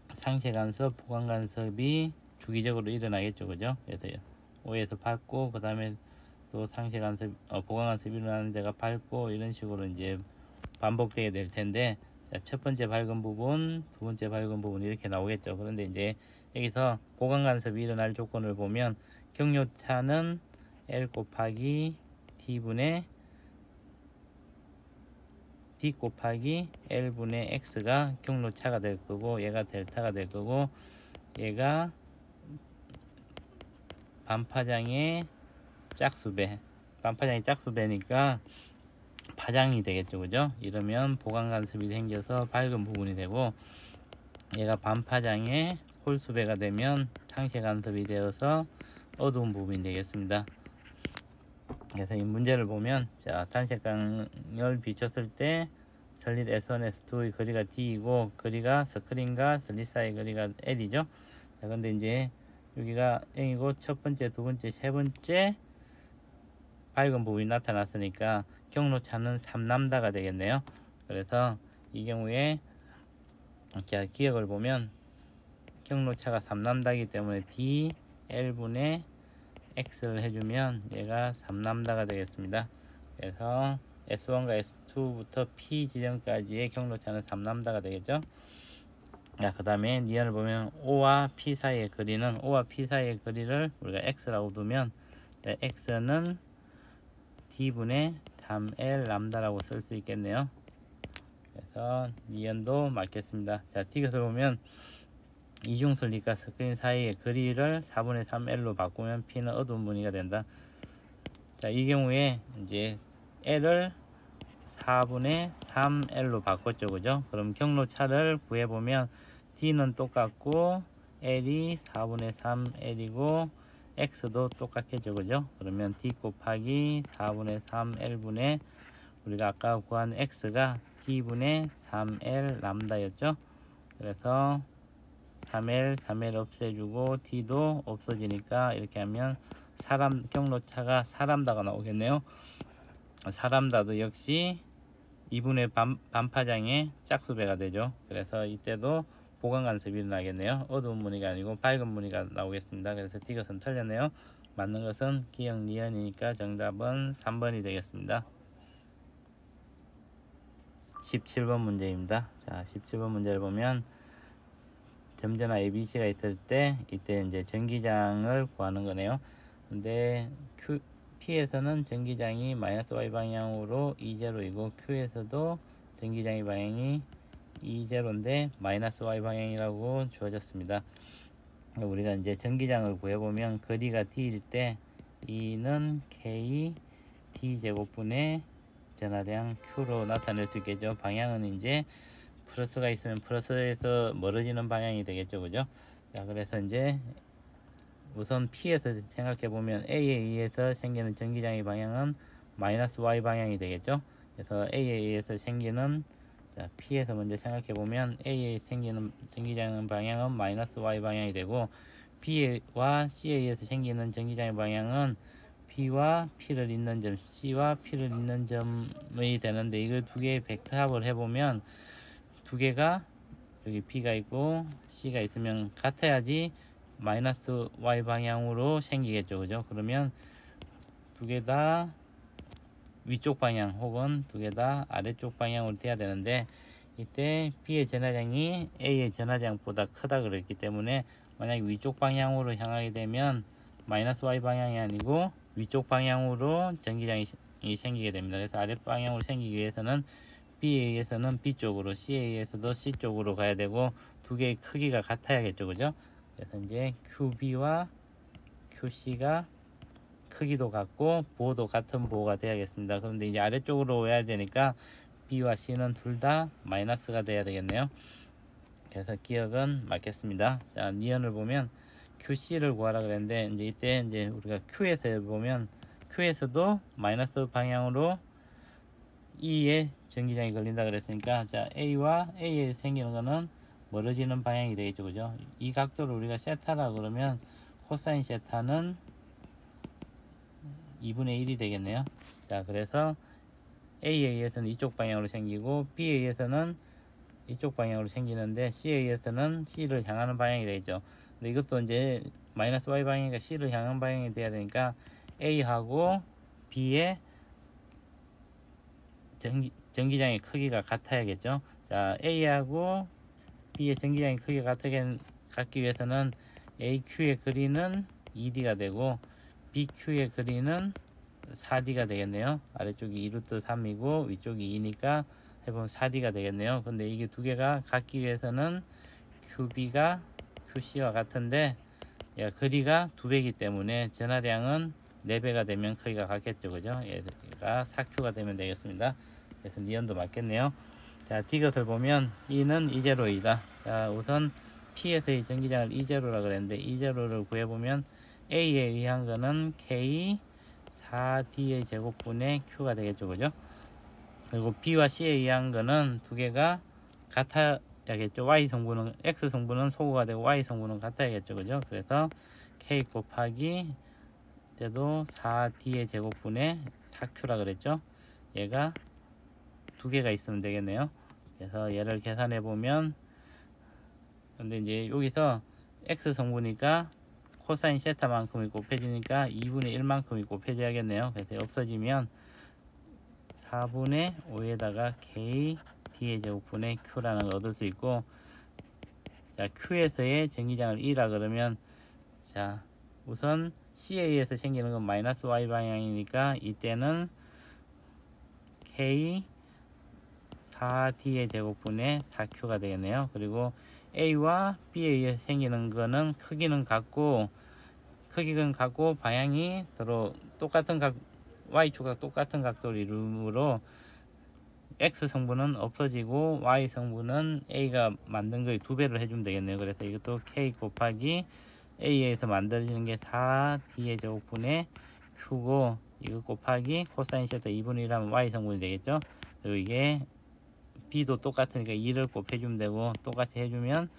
상쇄간섭, 보강간섭이 주기적으로 일어나겠죠, 그죠? 그래서 O에서 밟고 그 다음에 또 상쇄간섭, 보강간섭이 일어나는 데가 밟고 이런 식으로 이제 반복되게 될 텐데, 첫 번째 밝은 부분, 두 번째 밝은 부분 이렇게 나오겠죠. 그런데 이제 여기서 보강간섭이 일어날 조건을 보면 경로차는 L 곱하기 D분의 D 곱하기 L분의 X가 경로차가 될 거고, 얘가 델타가 될 거고, 얘가 반파장의 짝수배, 반파장의 짝수배니까 파장이 되겠죠, 그죠? 이러면 보강간섭이 생겨서 밝은 부분이 되고, 얘가 반파장의 홀수배가 되면 상쇄간섭이 되어서 어두운 부분이 되겠습니다. 그래서 이 문제를 보면, 자, 단색광을 비췄을 때 설릿 S1, S2의 거리가 D이고, 거리가 스크린과 설릿 사이 거리가 L이죠. 자, 근데 이제 여기가 0이고 첫 번째, 두 번째, 세 번째 밝은 부분이 나타났으니까 경로차는 3람다가 되겠네요. 그래서 이 경우에 자, 기억을 보면 경로차가 3람다이기 때문에 D L분의 X를 해주면 얘가 3람다가 되겠습니다. 그래서 S1과 S2부터 P 지점까지의 경로차는 3람다가 되겠죠. 자, 그 다음에 니은을 보면 O와 P 사이의 거리는, O와 P 사이의 거리를 우리가 X라고 두면 X는 D분의 3L 람다라고 쓸 수 있겠네요. 그래서 니은도 맞겠습니다. 자, D것을 보면 이중설릿과 스크린 사이의 거리를 4분의 3L로 바꾸면 P는 어두운 무늬가 된다. 자, 이 경우에 이제 L을 4분의 3L로 바꿨죠, 그죠? 그럼 경로차를 구해보면 D는 똑같고 L이 4분의 3L이고 X도 똑같겠죠, 그죠? 그러면 D 곱하기 4분의 3L분의 우리가 아까 구한 X가 D분의 3L 람다였죠. 그래서 3L, 3L 없애주고 T도 없어지니까 이렇게 하면 사람 경로차가 사람다가 나오겠네요. 사람다도 역시 2분의 반파장의 짝수배가 되죠. 그래서 이때도 보강 간섭이 일어나겠네요. 어두운 무늬가 아니고 밝은 무늬가 나오겠습니다. 그래서 D것은 틀렸네요. 맞는 것은 기역 니은이니까 정답은 3번이 되겠습니다. 17번 문제입니다. 자, 17번 문제를 보면 점자나 ABC가 있을 때 이때 이제 전기장을 구하는 거네요. 근데 P에서는 전기장이 마이너스 Y 방향으로 E0이고 Q에서도 전기장의 방향이 E0인데 마이너스 Y 방향이라고 주어졌습니다. 우리가 이제 전기장을 구해보면 거리가 D일 때 E는 K D 제곱분의 전하량 Q로 나타낼 수 있겠죠. 방향은 이제 플러스가 있으면 플러스에서 멀어지는 방향이 되겠죠. 그죠? 자, 그래서 이제 우선 P에서 생각해 보면 A에 의해서 생기는 전기장의 방향은 마이너스 Y 방향이 되겠죠. 그래서 A에 의해서 생기는, 자, P에서 먼저 생각해 보면 A에 생기는 전기장 방향은 마이너스 Y 방향이 되고, B와 C에 의해서 생기는 전기장의 방향은 B와 P를 잇는 점, C와 P를 잇는 점이 되는데, 이걸 두 개의 벡터합을 해보면 두 개가 여기 B가 있고 C가 있으면 같아야지 마이너스 Y 방향으로 생기겠죠. 그죠? 그러면 두 개 다 위쪽 방향 혹은 두 개 다 아래쪽 방향으로 돼야 되는데, 이때 B의 전하량이 A의 전하량보다 크다 그랬기 때문에 만약 위쪽 방향으로 향하게 되면 마이너스 Y 방향이 아니고 위쪽 방향으로 전기장이 생기게 됩니다. 그래서 아래 방향으로 생기기 위해서는 B에 의해서는 B쪽으로, C에 의해서도 C쪽으로 가야 되고 두 개의 크기가 같아야겠죠. 그죠? 그래서 이제 QB와 QC가 크기도 같고 부호도 같은 부호가 돼야겠습니다. 그런데 이제 아래쪽으로 와야 되니까 B와 C는 둘 다 마이너스가 돼야 되겠네요. 그래서 기억은 맞겠습니다. 자, 니은을 보면 QC를 구하라 그랬는데, 이제 이때 이제 우리가 Q에서 보면 Q에서도 마이너스 방향으로 E에 전기장이 걸린다 그랬으니까, 자, A와 A에 생기는 거는 멀어지는 방향이 되겠죠. 그죠? 이 각도를 우리가 세타라 그러면 코사인 세타는 2분의 1이 되겠네요. 자, 그래서 A에 의해서는 이쪽 방향으로 생기고 B에 의해서는 이쪽 방향으로 생기는데 C에 의해서는 C를 향하는 방향이 되겠죠. 근데 이것도 이제 마이너스 Y 방향이니까 C를 향하는 방향이 돼야 되니까 A하고 B의 전기장의 크기가 같아야겠죠. 자, A하고 B의 전기장의 크기가 같기 위해서는 AQ의 거리는 2D가 되고 BQ의 거리는 4D가 되겠네요. 아래쪽이 2루트 3이고 위쪽이 2니까 해보면 4D가 되겠네요. 근데 이게 두 개가 같기 위해서는 QB가 QC와 같은데, 거리가 2배이기 때문에 전하량은 4배가 되면 크기가 같겠죠. 그죠? 얘가 4Q가 되면 되겠습니다. 그래서 니은도 맞겠네요. 자, D것을 보면 E는 E0이다. 자, 우선 P에서의 전기장을 E0라 그랬는데 E0를 구해보면 A에 의한 거는 K 4D의 제곱분의 Q가 되겠죠. 그죠? 그리고 B와 C에 의한 거는 두 개가 같아야겠죠. Y 성분은, X 성분은 소거가 되고 Y 성분은 같아야겠죠. 그죠? 그래서 K 곱하기 때도 4D의 제곱분의 4Q라 그랬죠. 얘가 두 개가 있으면 되겠네요. 그래서 얘를 계산해 보면, 근데 이제 여기서 X 성분이니까 코사인 세타만큼이 곱해지니까 2분의 1만큼이 곱해져야겠네요. 그래서 없어지면 4분의 5에다가 K D의 제곱분의 Q라는 걸 얻을 수 있고, 자, Q에서의 전기장을 E라 그러면, 자, 우선 C에 의해서 생기는 건 마이너스 Y 방향이니까 이때는 K 4D의 제곱분의 4Q가 되겠네요. 그리고 A와 B에 의해 생기는 거는 크기는 같고 방향이 서로 똑같은 Y축과 똑같은 각도를 이루므로 X 성분은 없어지고 Y 성분은 A가 만든 거에 2배를 해주면 되겠네요. 그래서 이것도 K 곱하기 A에서 만들어지는 게 4D의 제곱분의 Q고, 이거 곱하기 코사인 세타 2분의 1하면 Y 성분이 되겠죠. 그리고 이게 B도 똑같으니까 2를 곱해주면 되고, 똑같이 해주면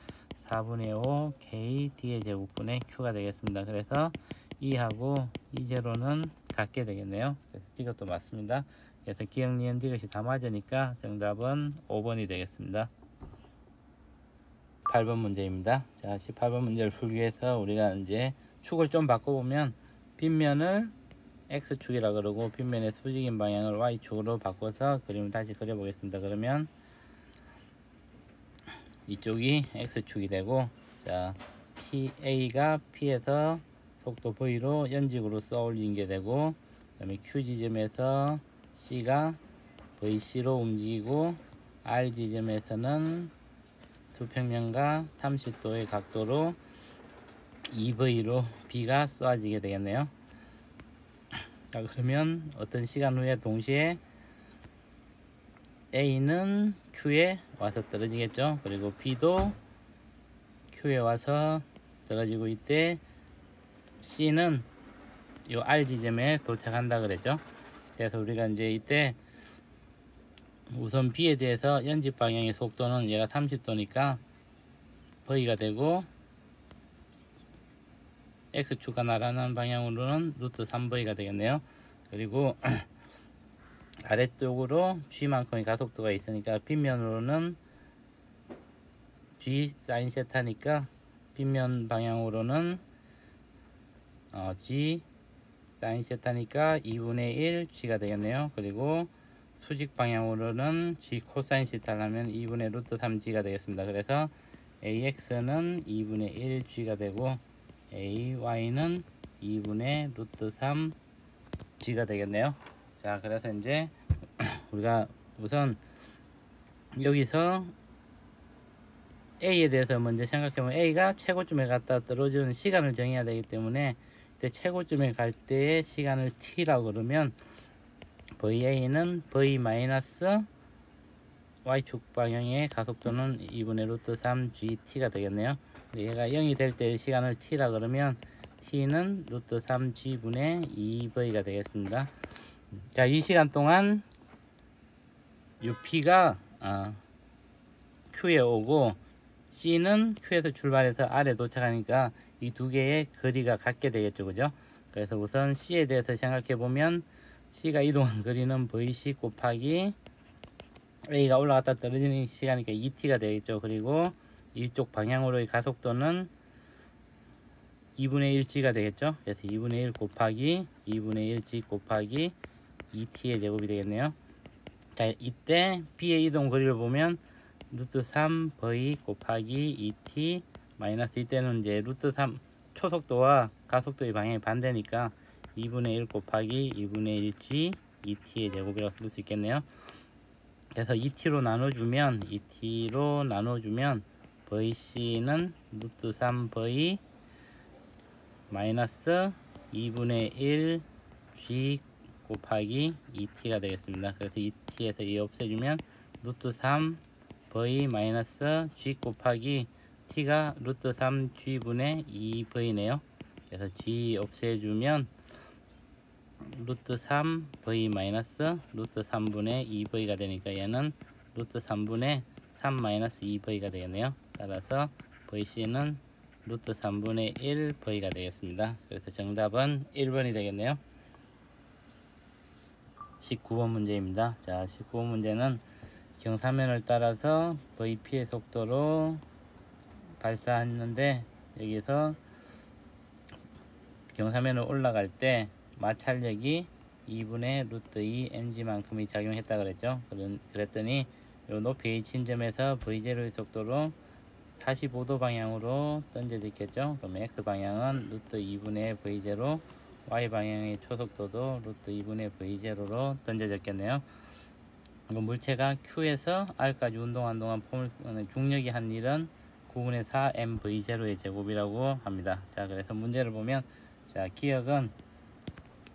4분의 5 k d의 제곱분의 q가 되겠습니다. 그래서 2하고 이 제로는 같게 되겠네요. 그래서 이것도 맞습니다. 그래서 기억, 니은, 디귿이 다 맞으니까 정답은 5번이 되겠습니다. 8번 문제입니다. 자, 18번 문제를 풀기 위해서 우리가 이제 축을 좀 바꿔보면 빗면을 x축이라 그러고 빗면의 수직인 방향을 y축으로 바꿔서 그림을 다시 그려보겠습니다. 그러면 이쪽이 x축이 되고, 자, A가 P에서 속도 V로 연직으로 쏘올린 게 되고, 그 다음에 Q 지점에서 C가 VC로 움직이고, R 지점에서는 수평면과 30도의 각도로 2V로 B가 쏘아지게 되겠네요. 자, 그러면 어떤 시간 후에 동시에 A는 Q에 와서 떨어지겠죠. 그리고 B도 Q에 와서 떨어지고, 이때 C는 요 R 지점에 도착한다 그랬죠. 그래서 우리가 이제 이때 우선 B에 대해서 연집 방향의 속도는 얘가 30도니까 V가 되고, X축과 나란한 방향으로는 루트 3V가 되겠네요. 그리고 아래쪽으로 G만큼의 가속도가 있으니까 빗면으로는 G 사인 세타니까 빗면 방향으로는 G 사인 세타니까 2분의 1 G가 되겠네요. 그리고 수직 방향으로는 G 코사인 세타라면 2분의 루트 3G가 되겠습니다. 그래서 AX는 2분의 1 G가 되고 AY는 2분의 루트 3 G가 되겠네요. 자, 그래서 이제 우리가 우선 여기서 A에 대해서 먼저 생각해보면 A가 최고점에 갔다 떨어지는 시간을 정해야 되기 때문에 이때 최고점에 갈 때의 시간을 T라고 그러면 VA는 V 마이너스 Y축 방향의 가속도는 2분의 루트 3 GT가 되겠네요. 얘가 0이 될 때의 시간을 T라 그러면 T는 루트 3 G분의 2V가 되겠습니다. 자, 이 시간 동안 이 P가 Q에 오고 C는 Q에서 출발해서 R에 도착하니까 이 두 개의 거리가 같게 되겠죠. 그죠? 그래서 우선 C에 대해서 생각해 보면 C가 이동한 거리는 VC 곱하기 A가 올라갔다 떨어지는 시간이니까 2T가 되겠죠. 그리고 이쪽 방향으로의 가속도는 2분의 1G가 되겠죠. 그래서 2분의 1 곱하기 2분의 1G 곱하기 2T의 제곱이 되겠네요. 자, 이때 B의 이동 거리를 보면 루트 3 V 곱하기 2T 마이너스, 이때는 이제 루트 3 초속도와 가속도의 방향이 반대니까 2분의 1 곱하기 2분의 1G 2T의 제곱이라고 쓸 수 있겠네요. 그래서 2T로 나눠주면 VC는 루트 3V 마이너스 2분의 1 G 곱하기 2T가 되겠습니다. 그래서 2T에서 2 없애주면 루트 3 V 마이너스 G 곱하기 T가 루트 3 G분의 2V네요. 그래서 G 없애주면 루트 3 V 마이너스 루트 3분의 2V가 되니까 얘는 루트 3분의 3 마이너스 2V가 되겠네요. 따라서 VC는 루트 3분의 1V가 되겠습니다. 그래서 정답은 1번이 되겠네요. 19번 문제입니다. 자, 19번 문제는 경사면을 따라서 VP의 속도로 발사했는데, 여기서 경사면을 올라갈 때 마찰력이 2분의 루트 2 mg만큼이 작용했다 그랬죠. 그랬더니 요 높이 H인 점에서 V0의 속도로 45도 방향으로 던져졌겠죠. 그럼 X방향은 루트 2분의 V0, Y방향의 초속도도 루트 2분의 V0로 던져졌겠네요. 물체가 Q에서 R까지 운동한 동안 중력이 한 일은 9분의 4 mv0의 제곱이라고 합니다. 자, 그래서 문제를 보면, 자, 기억은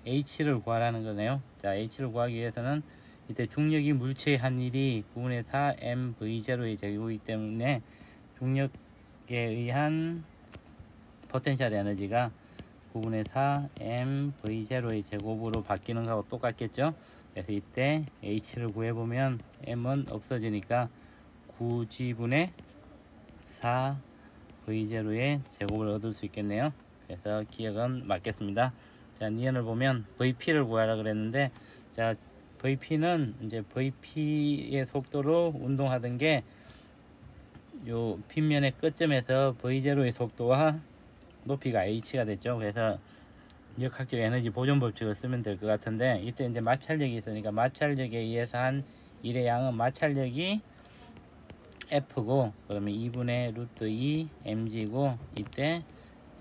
H를 구하라는 거네요. 자, H를 구하기 위해서는 이때 중력이 물체에 한 일이 9분의 4 mv0의 제곱이기 때문에 중력에 의한 포텐셜 에너지가 9분의 4 mv0의 제곱으로 바뀌는 거하고 똑같겠죠. 그래서 이때 H를 구해보면 m은 없어지니까 9G분의 4 V0의 제곱을 얻을 수 있겠네요. 그래서 기억은 맞겠습니다. 자, 니은을 보면 VP를 구하라 그랬는데, 자, VP는 이제 VP의 속도로 운동하던 게 요 빗면의 끝점에서 V0의 속도와 높이가 h가 됐죠. 그래서 역학적 에너지 보존 법칙을 쓰면 될 것 같은데, 이때 이제 마찰력이 있으니까 마찰력에 의해서 한 일의 양은 마찰력이 F고, 그러면 2분의 루트 2 mg고, 이때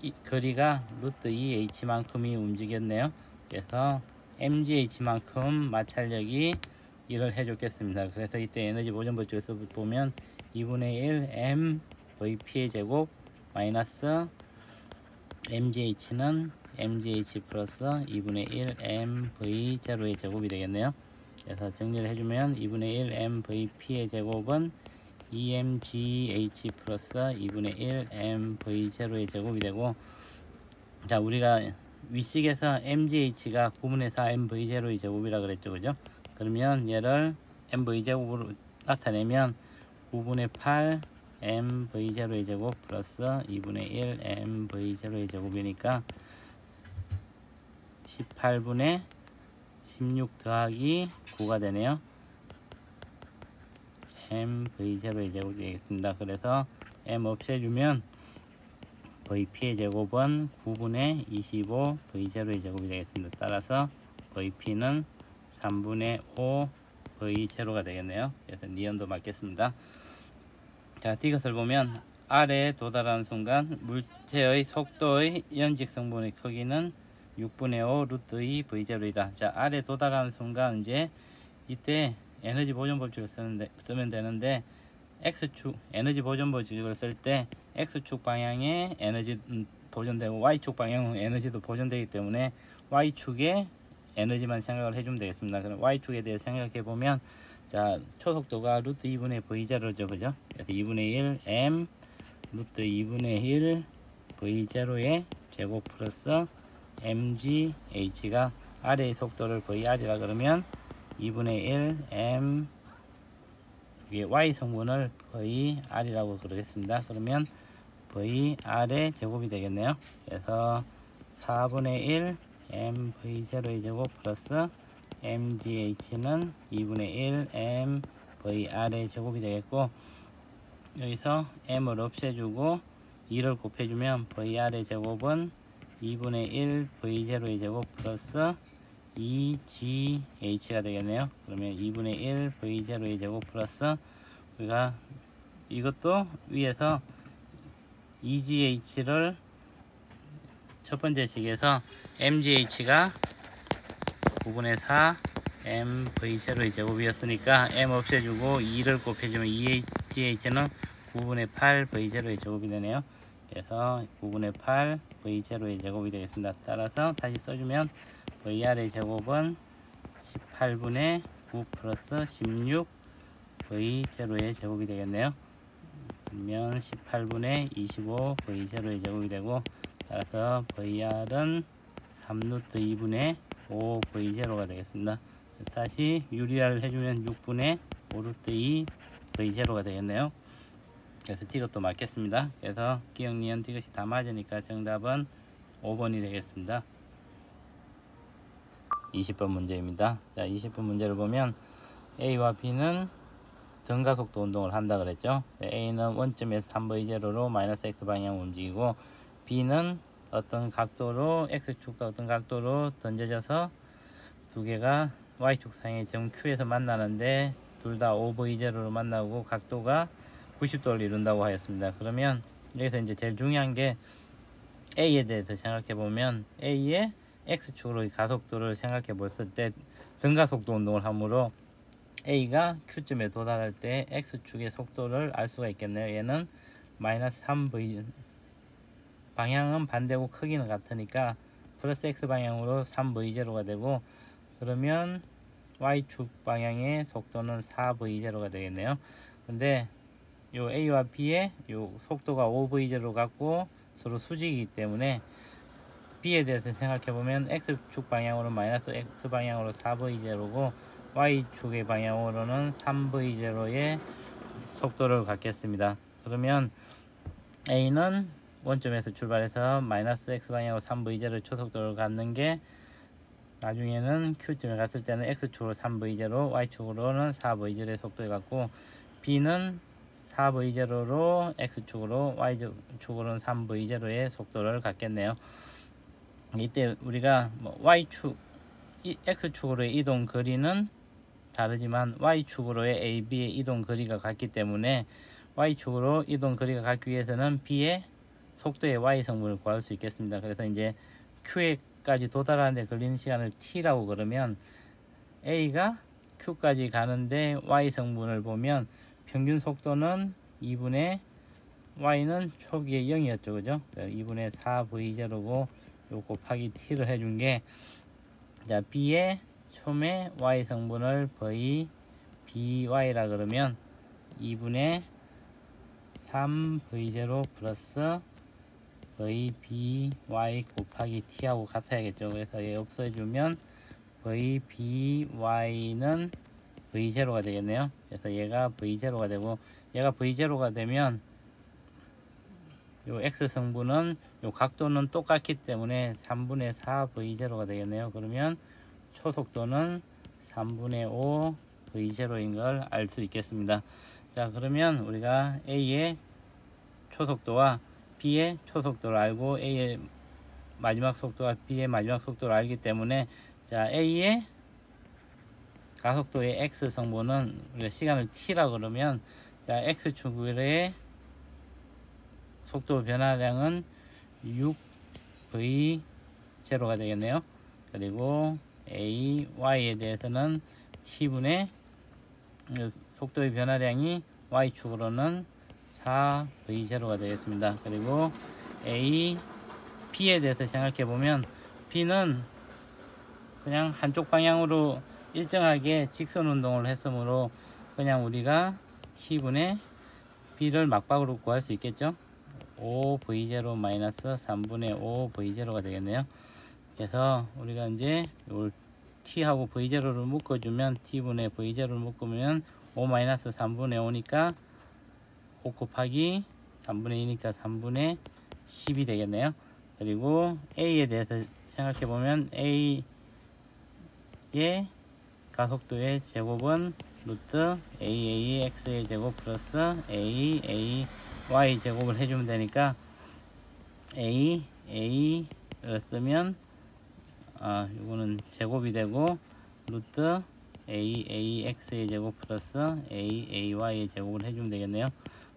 이 거리가 루트 2 h만큼이 움직였네요. 그래서 mgh만큼 마찰력이 일을 해줬겠습니다. 그래서 이때 에너지 보존 법칙에서 보면 2분의 1 m vp의 제곱 마이너스 mgh는 mgh 플러스 2분의 1 m v0의 제곱이 되겠네요. 그래서 정리를 해주면 2분의 1 m vp의 제곱은 2mgh 플러스 2분의 1 m v0의 제곱이 되고, 자, 우리가 위식에서 mgh가 9분의 4 m v0의 제곱이라 그랬죠, 그죠? 그러면 얘를 m v 제곱으로 나타내면 9분의 8 m v0의 제곱 플러스 2분의 1 m v0의 제곱이니까 18분의 16 더하기 9가 되네요. m v0의 제곱이 되겠습니다. 그래서 m 없애주면 vp의 제곱은 9분의 25 v0의 제곱이 되겠습니다. 따라서 vp는 3분의 5 v0가 되겠네요. 그래서 니은도 맞겠습니다. 자, 디귿을 보면 R에 도달하는 순간 물체의 속도의 연직성분의 크기는 6분의 5 루트 2 v0이다. 자, R에 도달하는 순간 이제 이때 에너지 보존 법칙을 쓰면 되는데, X축 에너지 보존 법칙을 쓸 때 X축 방향에 에너지 보존되고 Y축 방향 에너지도 보존되기 때문에 Y축에 에너지만 생각을 해주면 되겠습니다. 그럼 Y축에 대해 생각해 보면, 자, 초속도가 루트 2분의 V0죠, 그죠? 그래서 2분의 1 M 루트 2분의 1 V0의 제곱 플러스 mgH가 R의 속도를 VR이라 그러면 2분의 1 M 위에 Y 성분을 VR이라고 그러겠습니다. 그러면 VR의 제곱이 되겠네요. 그래서 4분의 1 M V0의 제곱 플러스 mgH는 2분의 1 m vr의 제곱이 되겠고, 여기서 m을 없애주고 2를 곱해주면 vr의 제곱은 2분의 1 v0의 제곱 플러스 2gh가 되겠네요. 그러면 2분의 1 v0의 제곱 플러스, 우리가 이것도 위에서 2gh를 첫 번째 식에서 mgh가 9분의 4 m v0의 제곱이었으니까 m 없애주고 2를 곱해주면 2gh는 9분의 8 v0의 제곱이 되네요. 그래서 9분의 8 v0의 제곱이 되겠습니다. 따라서 다시 써주면 vr의 제곱은 18분의 9 플러스 16 v0의 제곱이 되겠네요. 그러면 18분의 25 v0의 제곱이 되고, 따라서 vr은 3루트 2분의 5 v0가 되겠습니다. 다시 유리화를 해주면 6분의 5루트 2 v0가 되겠네요. 그래서 디귿도 맞겠습니다. 그래서 기억, 니은, 디귿이 다 맞으니까 정답은 5번이 되겠습니다. 20번 문제입니다. 자, 20번 문제를 보면 A와 B는 등가속도 운동을 한다 그랬죠. A는 원점에서 3v0로 마이너스 x 방향으로 움직이고, B는 어떤 각도로 x축과 어떤 각도로 던져져서 두 개가 y축 상의 점 Q에서 만나는데 둘 다 5v0로 만나고 각도가 90도를 이룬다고 하였습니다. 그러면 여기서 이제 제일 중요한 게 A에 대해서 생각해 보면, A의 x축으로 가속도를 생각해 봤을 때 등가속도 운동을 하므로 A가 Q점에 도달할 때 x축의 속도를 알 수가 있겠네요. 얘는 마이너스 3v, 방향은 반대고 크기는 같으니까 플러스 x 방향으로 3v0가 되고, 그러면 y축 방향의 속도는 4v0가 되겠네요. 근데 요 A와 B의 요 속도가 5v0 같고 서로 수직이기 때문에 B에 대해서 생각해 보면 x축 방향으로 마이너스 x 방향으로 4v0고 y축의 방향으로는 3v0의 속도를 갖겠습니다. 그러면 A는 원점에서 출발해서 마이너스 X방향으로 3V0 초속도를 갖는 게 나중에는 Q점에 갔을 때는 X축으로 3V0, Y축으로는 4V0의 속도를 갖고 B는 4V0로 X축으로 Y축으로는 3V0의 속도를 갖겠네요. 이때 우리가 Y축, X축으로의 이동 거리는 다르지만 Y축으로의 AB의 이동 거리가 같기 때문에 Y축으로 이동 거리가 같기 위해서는 B의 속도의 Y 성분을 구할 수 있겠습니다. 그래서 이제 Q에까지 도달하는데 걸리는 시간을 T라고 그러면 A가 Q까지 가는데 Y 성분을 보면 평균 속도는 2분의 Y는 초기에 0이었죠. 그죠? 2분의 4V0고 요 곱하기 T를 해준 게 자, B의 촘의 Y 성분을 BY라 그러면 2분의 3V0 플러스 VBY 곱하기 T하고 같아야겠죠. 그래서 얘 없애주면 VBY는 V0가 되겠네요. 그래서 얘가 V0가 되고 얘가 V0가 되면 요 X 성분은 요 각도는 똑같기 때문에 3분의 4 V0가 되겠네요. 그러면 초속도는 3분의 5 V0인 걸 알 수 있겠습니다. 자, 그러면 우리가 A의 초속도와 B의 초속도를 알고 A의 마지막 속도와 B의 마지막 속도를 알기 때문에 자, A의 가속도의 X 성분은 우리가 시간을 T라 그러면 자, X축의 속도 변화량은 6V0가 되겠네요. 그리고 A, Y에 대해서는 T분의 속도의 변화량이 Y축으로는 4V0가 되겠습니다. 그리고 A, B에 대해서 생각해 보면 B는 그냥 한쪽 방향으로 일정하게 직선 운동을 했으므로 그냥 우리가 T분의 B를 막박으로 구할 수 있겠죠. 5V0 마이너스 3분의 5V0가 되겠네요. 그래서 우리가 이제 요 T하고 V0를 묶어주면 T분의 V0를 묶으면 5 마이너스 3분의 5니까 5 곱하기 3분의 2니까 3분의 10이 되겠네요. 그리고 A에 대해서 생각해 보면 A의 가속도의 제곱은 루트 AAX의 제곱 플러스 AAY 제곱을 해주면 되니까 AA를 쓰면 이거는 제곱이 되고 루트 AAX의 제곱 플러스 AAY의 제곱을 해주면 되겠네요.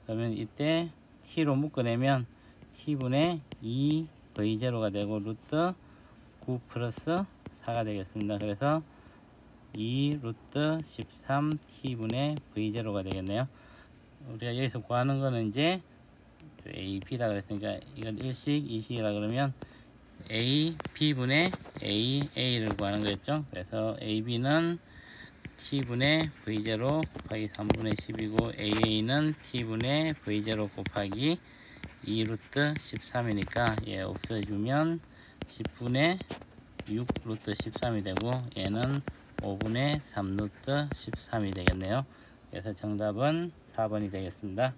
그러면 이때 T로 묶어내면 T분의 2V0가 되고 루트 9 플러스 4가 되겠습니다. 그래서 2 루트 13 T분의 V0가 되겠네요. 우리가 여기서 구하는 거는 이제 AB라 그랬으니까 이건 1식 2식이라 그러면 A, B분의 AA를 구하는 거였죠. 그래서 AB는 T분의 V0 곱하기 3분의 10이고 AA는 T분의 V0 곱하기 2 루트 13이니까 얘 없애주면 10분의 6 루트 13이 되고 얘는 5분의 3 루트 13이 되겠네요. 그래서 정답은 4번이 되겠습니다.